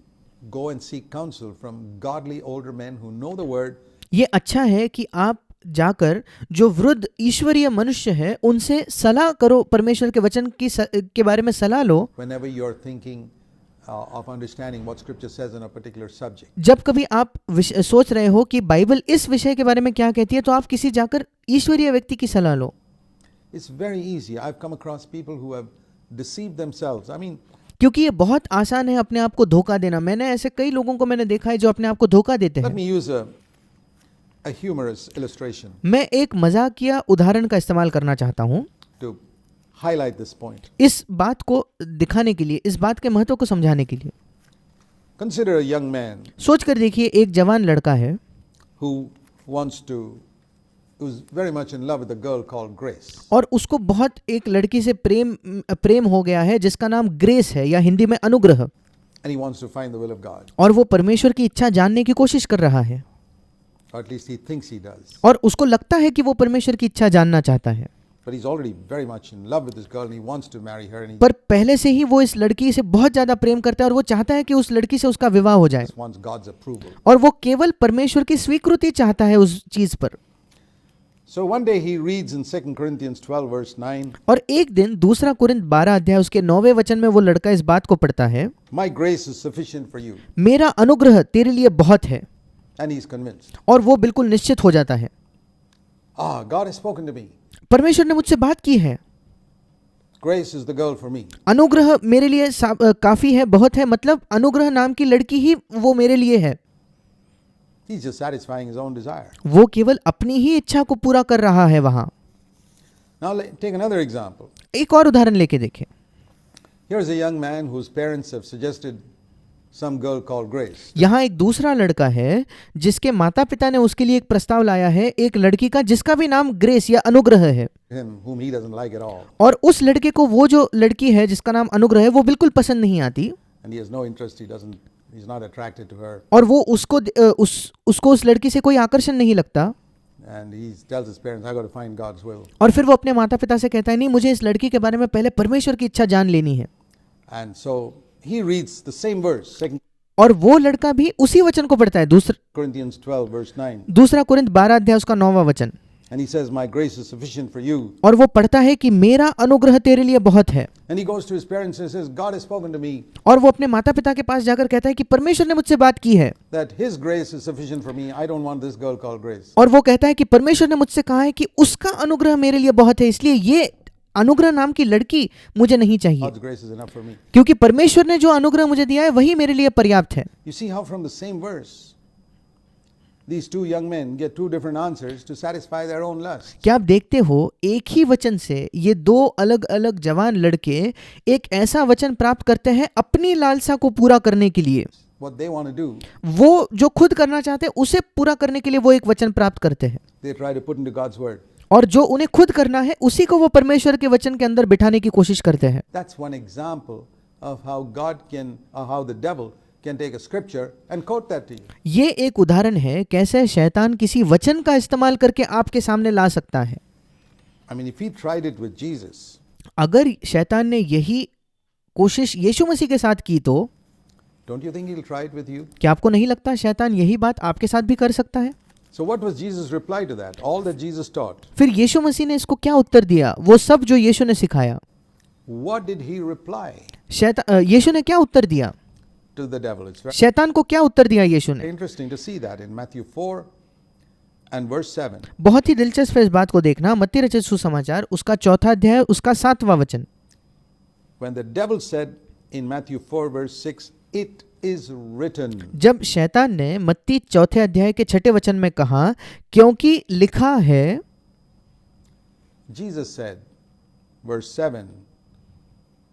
go and seek counsel from godly older men who know the word. ये अच्छा है कि आप जाकर जो वृद्ध ईश्वरीय मनुष्य है उनसे सलाह करो, परमेश्वर के वचन के बारे में सलाह लो. Whenever you are thinking of understanding what scripture says on a particular subject. जब कभी आप सोच रहे हो कि बाइबल इस विषय के बारे में क्या कहती है तो आप किसी जाकर ईश्वरीय व्यक्ति की सलाह लो. It's very easy. I've come across people who have deceived themselves. I mean, क्योंकि ये बहुत आसान है अपने आप को धोखा देना. मैंने ऐसे कई लोगों को मैंने देखा है जो अपने आप को धोखा देते let हैं. me use a humorous illustration मैं एक मजाकिया उदाहरण का इस्तेमाल करना चाहता हूँ to highlight this point. इस बात को दिखाने के लिए, इस बात के महत्व को समझाने के लिए. Consider a young man सोच कर देखिए, एक जवान लड़का है who's very much in love with a girl called Grace. और उसको बहुत एक लड़की से प्रेम हो गया है जिसका नाम ग्रेस है या हिंदी में अनुग्रह. And he wants to find the will of God. और वो परमेश्वर की इच्छा जानने की कोशिश कर रहा है, Or at least he thinks he does. और उसको लगता है कि वो परमेश्वर की इच्छा जानना चाहता है. But he's already very much in love with this girl and he wants to marry her and he पर पहले से ही वो इस लड़की से बहुत ज्यादा प्रेम करता है और वो चाहता है कि उस लड़की से उसका विवाह हो जाए. just wants God's approval. और वो केवल परमेश्वर की स्वीकृति चाहता है उस चीज पर. So one day he reads in 2 Corinthians 12 verse 9. और एक दिन दूसरा कुरिन्थ 12 अध्याय उसके 9वें वचन में वो लड़का इस बात को पढ़ता है, My grace is sufficient for you. मेरा अनुग्रह तेरे लिए बहुत है. And he's convinced. और वो बिल्कुल निश्चित हो जाता है, God has spoken to me. परमेश्वर ने मुझसे बात की है. Grace is the girl for me. अनुग्रह मेरे लिए काफी है, बहुत है, मतलब अनुग्रह नाम की लड़की ही वो मेरे लिए है. He's just satisfying his own desire. वो केवल अपनी ही इच्छा को पूरा कर रहा है वहां. Now take another example. एक और उदाहरण लेके देखें. Here's a young man whose parents have suggested some girl called Grace. यहाँ एक दूसरा लड़का है जिसके माता पिता ने उसके लिए एक प्रस्ताव लाया है, एक लड़की का जिसका भी नाम ग्रेस या अनुग्रह है. Him whom he doesn't like at all. और उस लड़के को वो जो लड़की है जिसका नाम अनुग्रह है वो बिल्कुल पसंद नहीं आती. And he has no interest. He's not attracted to her. और वो उसको उस लड़की से कोई आकर्षण नहीं लगता. And he tells his parents, I got to find God's will. और फिर वो अपने माता पिता से कहता है, नहीं, मुझे इस लड़की के बारे में पहले परमेश्वर की इच्छा जान लेनी है. And so he reads the same verse, 2 और वो लड़का भी उसी वचन को पढ़ता है, Corinthians 12 verse 9. दूसरा कुरिन्थ 12 अध्याय उसका 9वां वचन. And he says, my grace is sufficient for you. और वो पढ़ता है कि मेरा अनुग्रह तेरे लिए बहुत है. And he goes to his parents and says, God has spoken to me और वो अपने माता पिता के पास जाकर कहता है कि परमेश्वर ने मुझसे बात की है. that his grace is sufficient for me. I don't want this girl called Grace. और वो कहता है कि परमेश्वर ने मुझसे कहा है कि उसका अनुग्रह मेरे लिए बहुत है, इसलिए ये अनुग्रह नाम की लड़की मुझे नहीं चाहिए, God's grace is enough for me. क्योंकि परमेश्वर ने जो अनुग्रह मुझे दिया है वही मेरे लिए पर्याप्त है. You see how from the same verse these two young men get two different answers to satisfy their own lust. क्या आप देखते हो एक ही वचन से ये दो अलग अलग जवान लड़के एक ऐसा वचन प्राप्त करते हैं अपनी लालसा को पूरा करने के लिए। What they want to do, वो जो खुद करना चाहते हैं उसे पूरा करने के लिए वो एक वचन प्राप्त करते हैं, they try to put into God's word. और जो उन्हें खुद करना है उसी को वो परमेश्वर के वचन के अंदर बिठाने की कोशिश करते हैं। That's one example of how God can, or how the devil can take a scripture and quote that to you. ये एक उदाहरण है कैसे शैतान किसी वचन का इस्तेमाल करके आपके सामने ला सकता है। I mean, if he tried it with Jesus, अगर शैतान ने यही कोशिश यीशु मसीह के साथ की तो don't you think he'll try it with you? क्या आपको नहीं लगता शैतान यही बात आपके साथ भी कर सकता है? So what was Jesus' reply to that? All that Jesus taught. फिर यीशु मसीह ने इसको क्या उत्तर दिया? वो सब जो यीशु ने सिखाया, What did he reply यीशु ने क्या उत्तर दिया? to the devil? It's very शैतान को क्या उत्तर दिया यीशु ने? interesting to see that in Matthew 4 and verse 7. बहुत ही दिलचस्प है इस बात को देखना। मत्ती रचित सुसमाचार उसका 4 अध्याय उसका 7वां वचन। When the devil said in Matthew 4 verse 6, it is written. जब शैतान ने मत्ती 4 अध्याय के 6 वचन में कहा क्योंकि लिखा है, Jesus said, verse 7,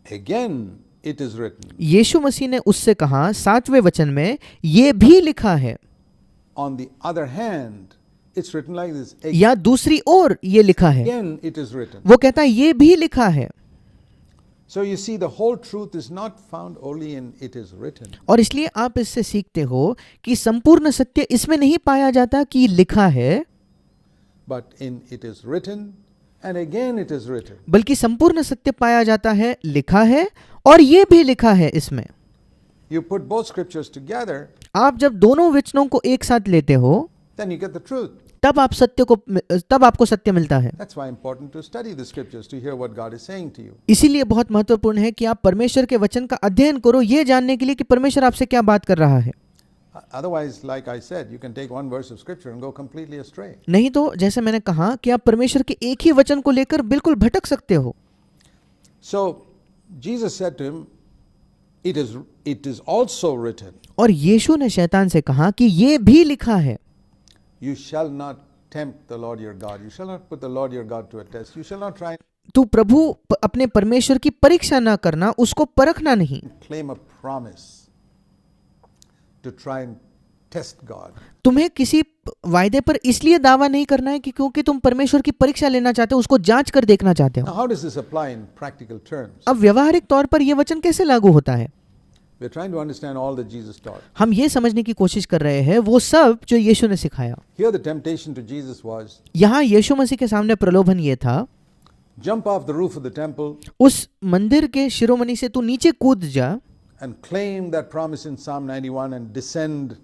again it is written. यीशु मसीह ने उससे कहा 7वें वचन में ये भी लिखा है। On the other hand, it's written like this. या दूसरी ओर ये लिखा है, Again it is written. वो कहता है ये भी लिखा है। So you see, the whole truth is not found only in it is written. और इसलिए आप इससे सीखते हो कि संपूर्ण सत्य इसमें नहीं पाया जाता कि लिखा है, But in it is written, and again it is written. बल्कि संपूर्ण सत्य पाया जाता है लिखा है और ये भी लिखा है। इसमें You put both scriptures together, आप जब दोनों वचनों को एक साथ लेते हो then you get the truth. तब आपको सत्य मिलता है। That's why important to study the scriptures to hear what God is saying to you. इसीलिए बहुत महत्वपूर्ण है कि आप परमेश्वर के वचन का अध्ययन करो ये जानने के लिए कि परमेश्वर आपसे क्या बात कर रहा है। Otherwise, like I said, you can take one verse of scripture and go completely astray. नहीं तो जैसे मैंने कहा कि आप परमेश्वर के एक ही वचन को लेकर बिल्कुल भटक सकते हो। So Jesus said to him, it is also written, और यीशु ने शैतान से कहा कि ये भी लिखा है, you shall not tempt the Lord your God. You shall not put the Lord your God to a test. You shall not try तू अपने परमेश्वर की परीक्षा ना करना, उसको परखना नहीं। and claim a promise to try and test God. तुम्हें किसी वायदे पर इसलिए दावा नहीं करना है कि क्योंकि तुम परमेश्वर की परीक्षा लेना चाहते हो, उसको जांच कर देखना चाहते Now, हो। how does this apply in practical terms? अब व्यवहारिक तौर पर यह वचन कैसे लागू होता है? We're trying to understand all that Jesus taught. हम ये समझने की कोशिश कर रहे हैं वो सब जो यीशु ने सिखाया। Here the temptation to Jesus was, यहाँ यीशु मसीह के सामने प्रलोभन ये था, jump off the roof of the temple उस मंदिर के शिरोमणि से तू नीचे कूद जा and claim that promise in Psalm 91 and descend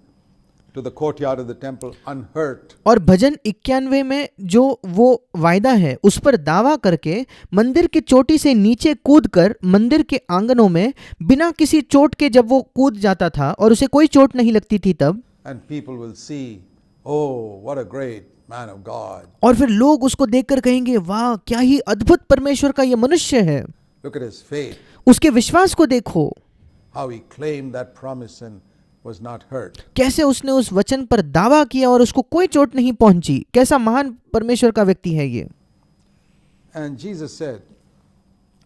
to the courtyard of the temple unhurt. और भजन 91 में जो वो वायदा है उस पर दावा करके मंदिर की चोटी से नीचे कूदकर मंदिर के आंगनों में बिना किसी चोट के जब वो कूद जाता था और उसे कोई चोट नहीं लगती थी तब, And people will see, oh, what a great man of God. और फिर लोग उसको देखकर कहेंगे वाह क्या ही अद्भुत परमेश्वर का ये मनुष्य है, Look at his faith, उसके विश्वास को देखो, how he claimed that promise and was not hurt. कैसे उसने उस वचन पर दावा किया और उसको कोई चोट नहीं पहुंची, कैसा महान परमेश्वर का व्यक्ति है ये। And Jesus said,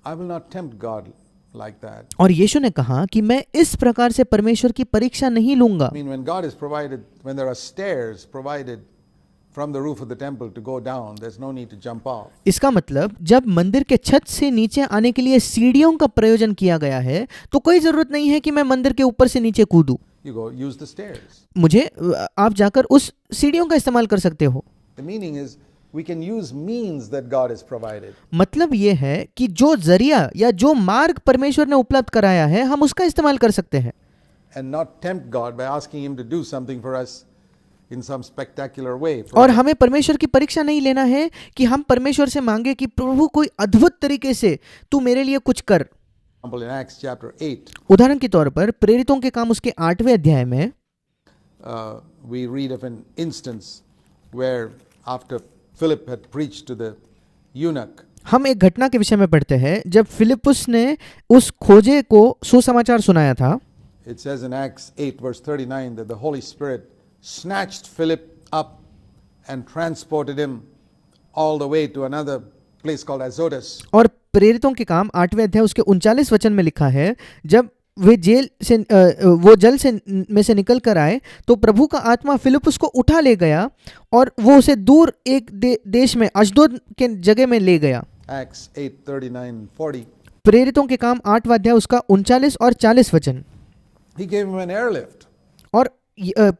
I will not tempt God like that. और यीशु ने कहा कि मैं इस प्रकार से परमेश्वर की परीक्षा नहीं लूंगा। I mean, when God is provided, when there are stairs provided from the roof of the temple to go down, there's no need to jump off. इसका मतलब जब मंदिर के छत से नीचे आने के लिए सीढ़ियों का प्रयोजन किया गया है तो कोई जरूरत नहीं है कि मैं मंदिर के ऊपर से नीचे कूदूं। You go use the stairs. आप जाकर उस सीढ़ियों का इस्तेमाल कर सकते हो। The meaning is we can use means that God has provided. मतलब ये है कि जो जरिया या जो मार्ग परमेश्वर ने उपलब्ध कराया है हम उसका इस्तेमाल कर सकते हैं। And not tempt God by asking him to do something for us in some spectacular way. और हमें परमेश्वर की परीक्षा नहीं लेना है कि हम परमेश्वर से मांगे कि प्रभु कोई अद्भुत तरीके से तू मेरे लिए कुछ कर। In Acts chapter 8, उदाहरण के तौर पर प्रेरितों के काम उसके 8वें अध्याय में we read of an instance where after Philip had preached to the eunuch, हम एक घटना के विषय में पढ़ते हैं जब फिलिपुस ने उस खोजे को सुसमाचार सुनाया था। it says in Acts 8 verse 39 that the Holy Spirit snatched Philip up and transported him all the way to another place called Azotus. और प्रेरितों के काम 8वें अध्याय उसके 39 वचन में लिखा है, जब वे जेल से वो जल से में से निकल कर आए तो प्रभु का आत्मा फिलिपुस को उठा ले गया और वो उसे दूर एक देश में अशदोद के जगह में ले गया। Acts 8:39-40. प्रेरितों के काम 8वां अध्याय उसका 39 और 40 वचन। He gave him an airlift. और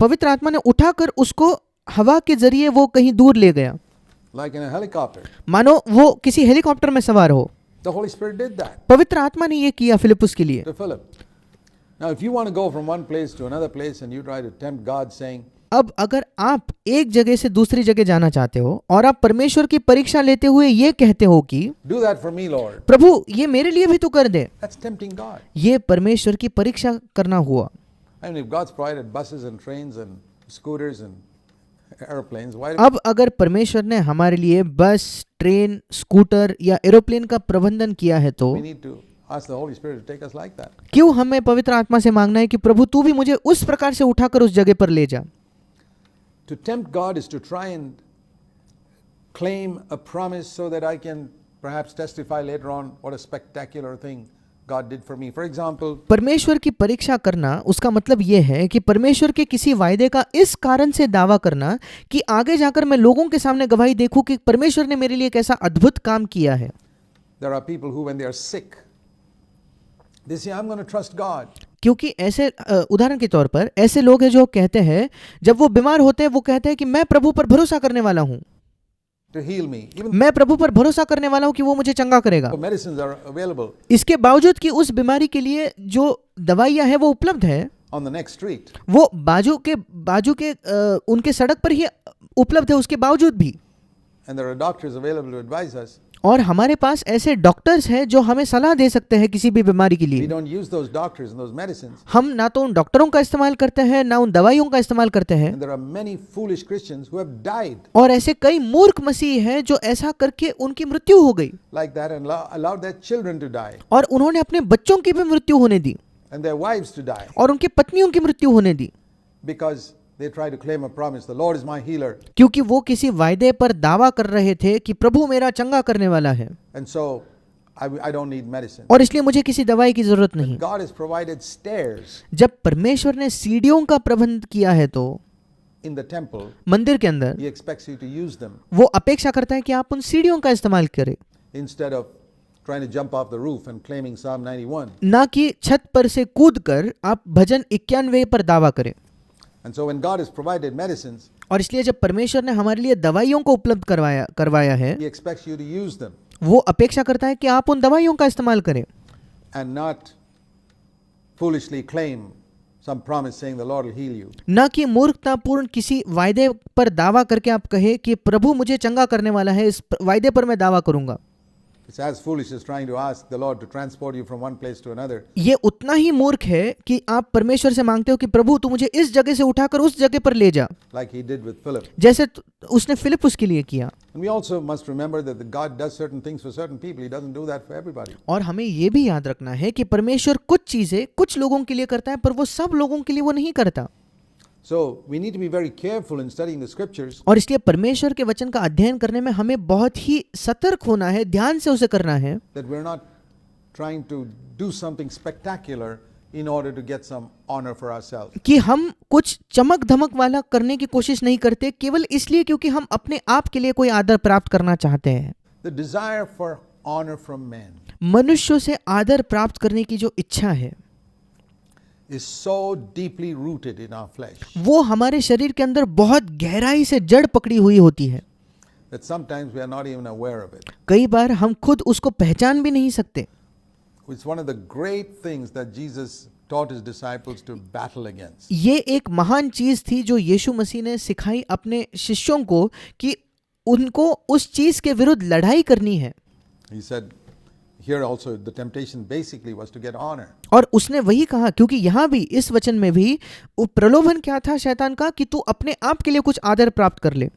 पवित्र आत्मा ने उठाकर उसको हवा के जरिए वो कहीं दूर ले गया, Like in a helicopter. मानो वो किसी हेलीकॉप्टर में सवार हो। The Holy Spirit did that पवित्र आत्मा ने ये किया फिलिपुस के लिए। to Philip. Now, if you want to go from one place to another place and you try to tempt God saying, अब अगर आप एक जगह से दूसरी जगह जाना चाहते हो और आप परमेश्वर की परीक्षा लेते हुए ये कहते हो कि do that for me, Lord, प्रभु ये मेरे लिए भी तो कर दे, that's tempting God. ये परमेश्वर की परीक्षा करना हुआ। I mean, if God's provided buses and trains and scooters and airplanes, why अब अगर परमेश्वर ने हमारे लिए बस, ट्रेन, स्कूटर या एरोप्लेन का प्रबंधन किया है तो we need to ask the Holy Spirit to take us like that? क्यों हमें पवित्र आत्मा से मांगना है कि प्रभु तू भी मुझे उस प्रकार से उठाकर उस जगह पर ले जा। To tempt God is to try and claim a promise so that I can perhaps testify later on what a spectacular thing God did for me. For example, परमेश्वर की परीक्षा करना उसका मतलब ये है कि परमेश्वर के किसी वायदे का इस कारण से दावा करना कि आगे जाकर मैं लोगों के सामने गवाही देखूं कि परमेश्वर ने मेरे लिए एक ऐसा अद्भुत काम किया है। there are people who, when they are sick, they say, I'm going to trust God. क्योंकि ऐसे उदाहरण के तौर पर ऐसे लोग हैं जो कहते हैं जब वो बीमार होते हैं वो कहते हैं कि मैं प्रभु पर भरोसा करने वाला हूँ, To heal me. Even मैं प्रभु पर भरोसा करने वाला हूँ कि वो मुझे चंगा करेगा। though medicines are available इसके बावजूद कि उस बीमारी के लिए जो दवाइयाँ हैं वो उपलब्ध है, on the next street, वो बाजू के उनके सड़क पर ही उपलब्ध है, उसके बावजूद भी। and there are doctors available to advise us, और हमारे पास ऐसे डॉक्टर्स हैं जो हमें सलाह दे सकते हैं किसी भी बीमारी के we लिए। don't use those doctors and those medicines. हम ना तो उन डॉक्टरों का इस्तेमाल करते हैं ना उन दवाइयों का इस्तेमाल करते हैं। And there are many foolish Christians who have died और ऐसे कई मूर्ख मसीह हैं जो ऐसा करके उनकी मृत्यु हो गई like that and allowed their children to die और उन्होंने अपने बच्चों की भी मृत्यु होने दी and their wives to die और उनकी पत्नियों की मृत्यु होने दी, because they try to claim a promise. The Lord is my healer. क्योंकि वो किसी वायदे पर दावा कर रहे थे कि प्रभु मेरा चंगा करने वाला है And so I don't need medicine. और इसलिए मुझे किसी दवाई की जरूरत नहीं। God has provided stairs जब परमेश्वर ने सीढ़ियों का प्रबंध किया है तो in the temple. मंदिर के अंदर He expects you to use them वो अपेक्षा करता है कि आप उन सीढ़ियों का इस्तेमाल करें, instead of trying to jump off the roof and claiming Psalm 91. ना कि छत पर से कूदकर आप भजन 91 पर दावा करें। And so when God has provided medicines, और इसलिए जब परमेश्वर ने हमारे लिए दवाइयों को उपलब्ध करवाया है, He expects you to use them वो अपेक्षा करता है कि आप उन दवाइयों का इस्तेमाल करें and not foolishly claim some promise saying the Lord will heal you. न कि मूर्खतापूर्ण किसी वायदे पर दावा करके आप कहे कि प्रभु मुझे चंगा करने वाला है, इस वायदे पर मैं दावा करूंगा। It's as foolish as trying to ask the Lord to transport you from one place to another. ये उतना ही मूर्ख है कि आप परमेश्वर से मांगते हो कि प्रभु तू मुझे इस जगह से उठाकर उस जगह पर ले जा, Like He did with Philip. जैसे उसने फिलिपुस के लिए किया। And we also must remember that God does certain things for certain people. He doesn't do that for everybody. और हमें ये भी याद रखना है कि परमेश्वर कुछ चीजें कुछ लोगों के लिए करता है पर वो सब लोगों के लिए वो नहीं करता। So we need to be very careful in studying the scriptures और इसलिए परमेश्वर के वचन का अध्ययन करने में हमें बहुत ही सतर्क होना है, ध्यान से उसे करना है that we're not trying to do something spectacular in order to get some honor for ourselves. कि हम कुछ चमक धमक वाला करने की कोशिश नहीं करते केवल इसलिए क्योंकि हम अपने आप के लिए कोई आदर प्राप्त करना चाहते हैं। The desire for honor from men मनुष्यों से आदर प्राप्त करने की जो इच्छा है is so deeply rooted in our flesh वो हमारे शरीर के अंदर बहुत गहराई से जड़ पकड़ी हुई होती है, that sometimes we are not even aware of it. कई बार हम खुद उसको पहचान भी नहीं सकते। It's one of the great things that Jesus taught His disciples to battle against. ये एक महान चीज थी जो यीशु मसीह ने सिखाई अपने शिष्यों को कि उनको उस चीज के विरुद्ध लड़ाई करनी है। He said here also the temptation basically was to get honor. और उसने वही कहा क्योंकि यहाँ भी इस वचन में भी प्रलोभन क्या था शैतान का कि तू अपने आप के लिए कुछ आदर प्राप्त कर ले।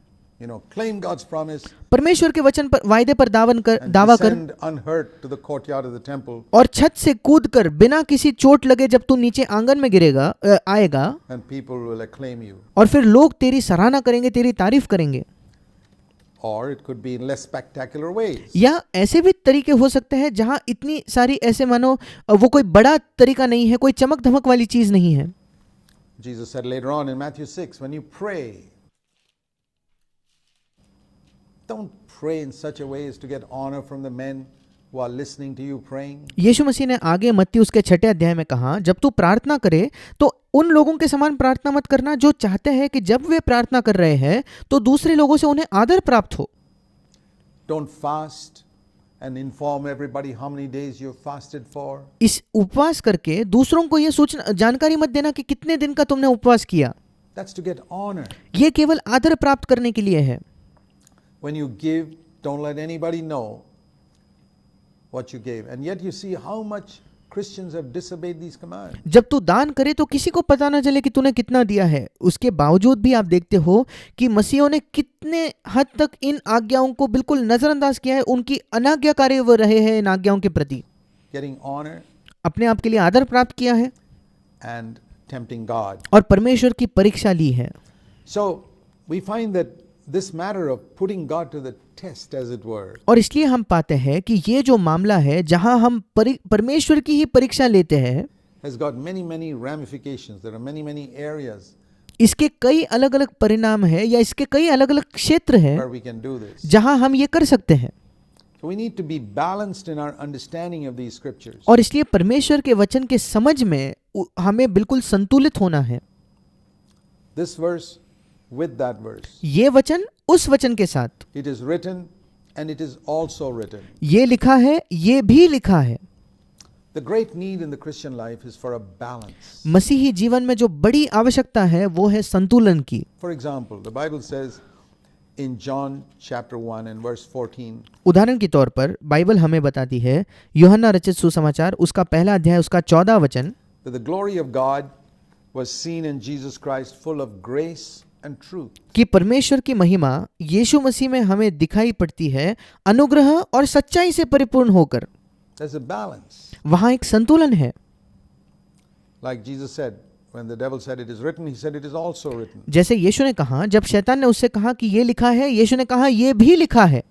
claim God's promise, परमेश्वर के वचन पर वायदे पर and दावा कर descend unhurt to the courtyard of the temple, और छत से कूद कर बिना किसी चोट लगे जब तू नीचे आंगन में आएगा and people will acclaim you. और फिर लोग तेरी सराहना करेंगे, तेरी तारीफ करेंगे। Or it could be in less spectacular ways. या ऐसे भी तरीके हो सकते हैं जहां इतनी सारी ऐसे मानो वो कोई बड़ा तरीका नहीं है, कोई चमक धमक वाली चीज नहीं है। Jesus said later on in Matthew 6, when you pray, don't pray in such a way as to get honor from the men who are listening to you praying. यीशु मसीह ने आगे मत्ती उसके 6 अध्याय में कहा, जब तू प्रार्थना करे तो उन लोगों के समान प्रार्थना मत करना जो चाहते हैं कि जब वे प्रार्थना कर रहे हैं तो दूसरे लोगों से उन्हें आदर प्राप्त हो। Don't fast and inform everybody how many days you've fasted for. इस उपवास करके दूसरों को यह सूचना जानकारी मत देना कि कितने दिन का तुमने उपवास किया। That's to get honor. ये केवल आदर प्राप्त करने के लिए है। When you give, don't let anybody know what you gave. And yet you see how much Christians have disobeyed these commands. जब तू दान करे तो किसी को पता ना चले कि तूने कितना दिया है। उसके बावजूद भी आप देखते हो कि मसीहों ने कितने हद तक इन आज्ञाओं को बिल्कुल नजरअंदाज किया है, उनकी अनाज्ञाकारी वो रहे हैं इन आज्ञाओं के प्रति। Getting honor अपने आप के लिए आदर प्राप्त किया है and tempting God. और परमेश्वर की परीक्षा ली है। So we find that this matter of putting God to the test, as it were, और इसलिए हम पाते हैं कि ये जो मामला है जहां हम परमेश्वर की ही परीक्षा लेते हैं, has got many ramifications. There are many areas इसके कई अलग अलग परिणाम है या इसके कई अलग अलग क्षेत्र हैं where we can do this. जहां हम ये कर सकते हैं। So we need to be balanced in our understanding of these scriptures. और इसलिए परमेश्वर के वचन के समझ में हमें बिल्कुल संतुलित होना है। This verse with that verse. ये वचन उस वचन के साथ, It is written and it is also written. ये लिखा है, ये भी लिखा है। The great need in the Christian life is for a balance. मसीही जीवन में जो बड़ी आवश्यकता है वो है संतुलन की। For example, the Bible says in John chapter 1 and verse 14, उदाहरण के तौर पर बाइबल हमें बताती है यूहन्ना रचित सुसमाचार उसका 1 अध्याय उसका 14 वचन, that the glory of God was seen in Jesus Christ, full of grace and truth. कि परमेश्वर की महिमा यीशु मसीह में हमें दिखाई पड़ती है अनुग्रह और सच्चाई से परिपूर्ण होकर। There's a balance. वहां एक संतुलन है। Like Jesus said, when the devil said it is written, he said it is also written. जैसे यीशु ने कहा, जब शैतान ने उससे कहा कि ये लिखा है, यीशु ने कहा ये भी लिखा है।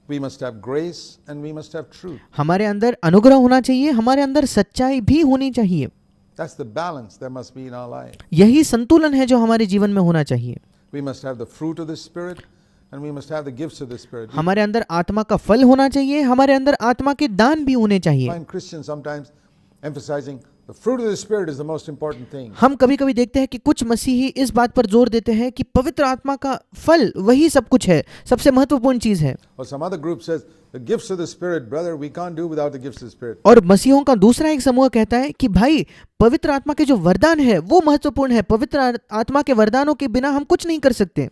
We must have grace and we must have truth. हमारे अंदर अनुग्रह होना चाहिए, हमारे अंदर सच्चाई भी होनी चाहिए। That's the balance there must be in our life. यही संतुलन है जो हमारे जीवन में होना चाहिए। We must have the fruit of the Spirit and we must have the gifts of the Spirit. हमारे अंदर आत्मा का फल होना चाहिए, हमारे अंदर आत्मा के दान भी होने चाहिए। Find Christians sometimes emphasizing the fruit of the Spirit is the most important thing. हम कभी कभी देखते हैं कि कुछ मसीही इस बात पर जोर देते हैं कि पवित्र आत्मा का फल वही सब कुछ है, सबसे महत्वपूर्ण चीज है। Or some other group says the gifts of the Spirit, brother, we can't do without the gifts of the Spirit. और मसीहों का दूसरा एक समूह कहता है कि भाई पवित्र आत्मा के जो वरदान है वो महत्वपूर्ण है, पवित्र आत्मा के वरदानों के बिना हम कुछ नहीं कर सकते।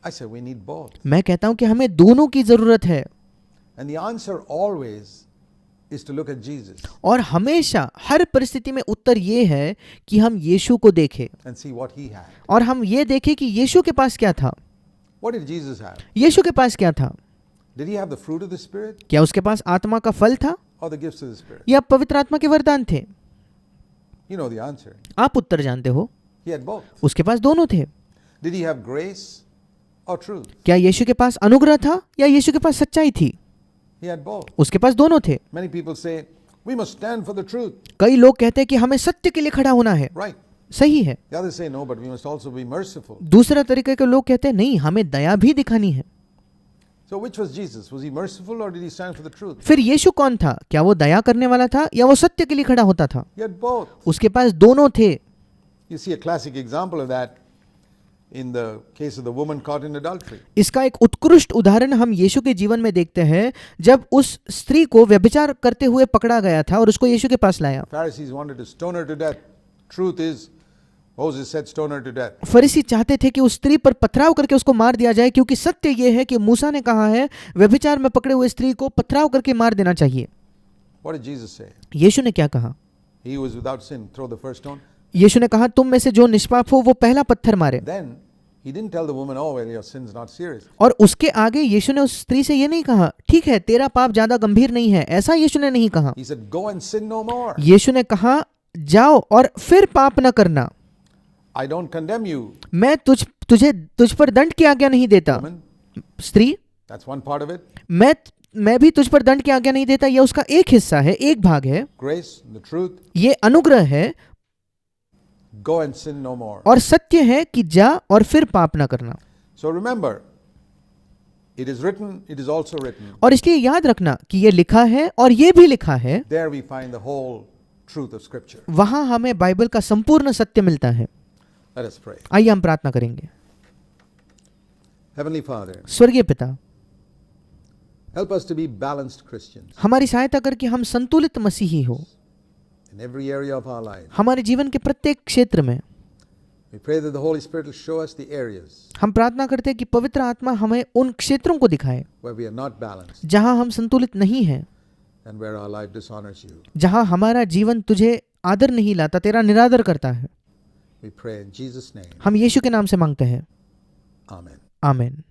I say we need both. मैं कहता हूं कि हमें दोनों की जरूरत है। And the answer always is to look at Jesus और हमेशा हर परिस्थिति में उत्तर ये है कि हम यीशु को देखें and see what he had. और हम ये देखें कि यीशु के पास क्या था। What did Jesus have? यीशु के पास क्या था? Did he have the fruit of the Spirit क्या उसके पास आत्मा का फल था or the gifts of the Spirit? या पवित्र आत्मा के वरदान थे? You know the answer. आप उत्तर जानते हो, He had both. उसके पास दोनों थे। Did he have grace or truth? क्या यीशु के पास अनुग्रह था या यीशु के पास सच्चाई थी? He had both. उसके पास दोनों थे। Many people say we must stand for the truth. कई लोग कहते हैं कि हमें सत्य के लिए खड़ा होना है। Right. सही है। The others say no, but we must also be merciful. दूसरा तरीके के लोग कहते हैं नहीं, हमें दया भी दिखानी है। So which was Jesus? Was he merciful or did he stand for the truth? फिर यीशु कौन था? क्या वो दया करने वाला था या वो सत्य के लिए खड़ा होता था? He had both. उसके पास दोनों थे। You see a classic example of that in the case of the woman caught in adultery. इसका एक उत्कृष्ट उदाहरण हम यीशु के जीवन में देखते हैं जब उस स्त्री को व्यभिचार करते हुए पकड़ा गया था और उसको यीशु के पास लाया। Pharisees wanted to stone her to death. Truth is, Moses said stone her to death. फरीसी चाहते थे कि उस स्त्री पर पथराव करके उसको मार दिया जाए, क्योंकि सत्य ये है कि मूसा ने कहा है व्यभिचार में पकड़े हुए स्त्री को पथराव करके मार देना चाहिए। What did Jesus say? यीशु ने क्या कहा? He who is without sin, throw the first stone. यीशु ने कहा तुम में से जो निष्पाप हो वो पहला पत्थर मारे। Then He didn't tell the woman, oh, well, your sin's not serious. और उसके आगे यीशु ने उस स्त्री से ये नहीं कहा, ठीक है तेरा पाप ज्यादा गंभीर नहीं है, ऐसा यीशु ने नहीं कहा। He said, go and sin no more. यीशु ने कहा जाओ और फिर पाप न करना, I don't condemn you, मैं तुझ पर दंड की आज्ञा नहीं देता। woman. स्त्री, That's one part of it. मैं भी तुझ पर दंड की आज्ञा नहीं देता, यह उसका एक हिस्सा है, एक भाग है। Grace, the truth, ये अनुग्रह है go and sin no more. और सत्य है कि जा और फिर पाप न करना। So remember, it is written, it is also written. और इसलिए याद रखना कि ये लिखा है और ये भी लिखा है, There we find the whole truth of Scripture. वहां हमें बाइबल का संपूर्ण सत्य मिलता है। Let us pray. आइए हम प्रार्थना करेंगे। Heavenly Father, स्वर्गीय पिता, help us to be balanced Christians हमारी सहायता कर कि हम संतुलित मसीही हो in every area of our lives. हमारे जीवन के प्रत्येक क्षेत्र में। We pray that the Holy Spirit will show us the areas हम प्रार्थना करते हैं कि पवित्र आत्मा हमें उन क्षेत्रों को दिखाए where we are not balanced जहां हम संतुलित नहीं हैं, and where our life dishonors you. जहां हमारा जीवन तुझे आदर नहीं लाता, तेरा निरादर करता है। We pray in Jesus' name. हम यीशु के नाम से मांगते हैं, Amen. आमीन।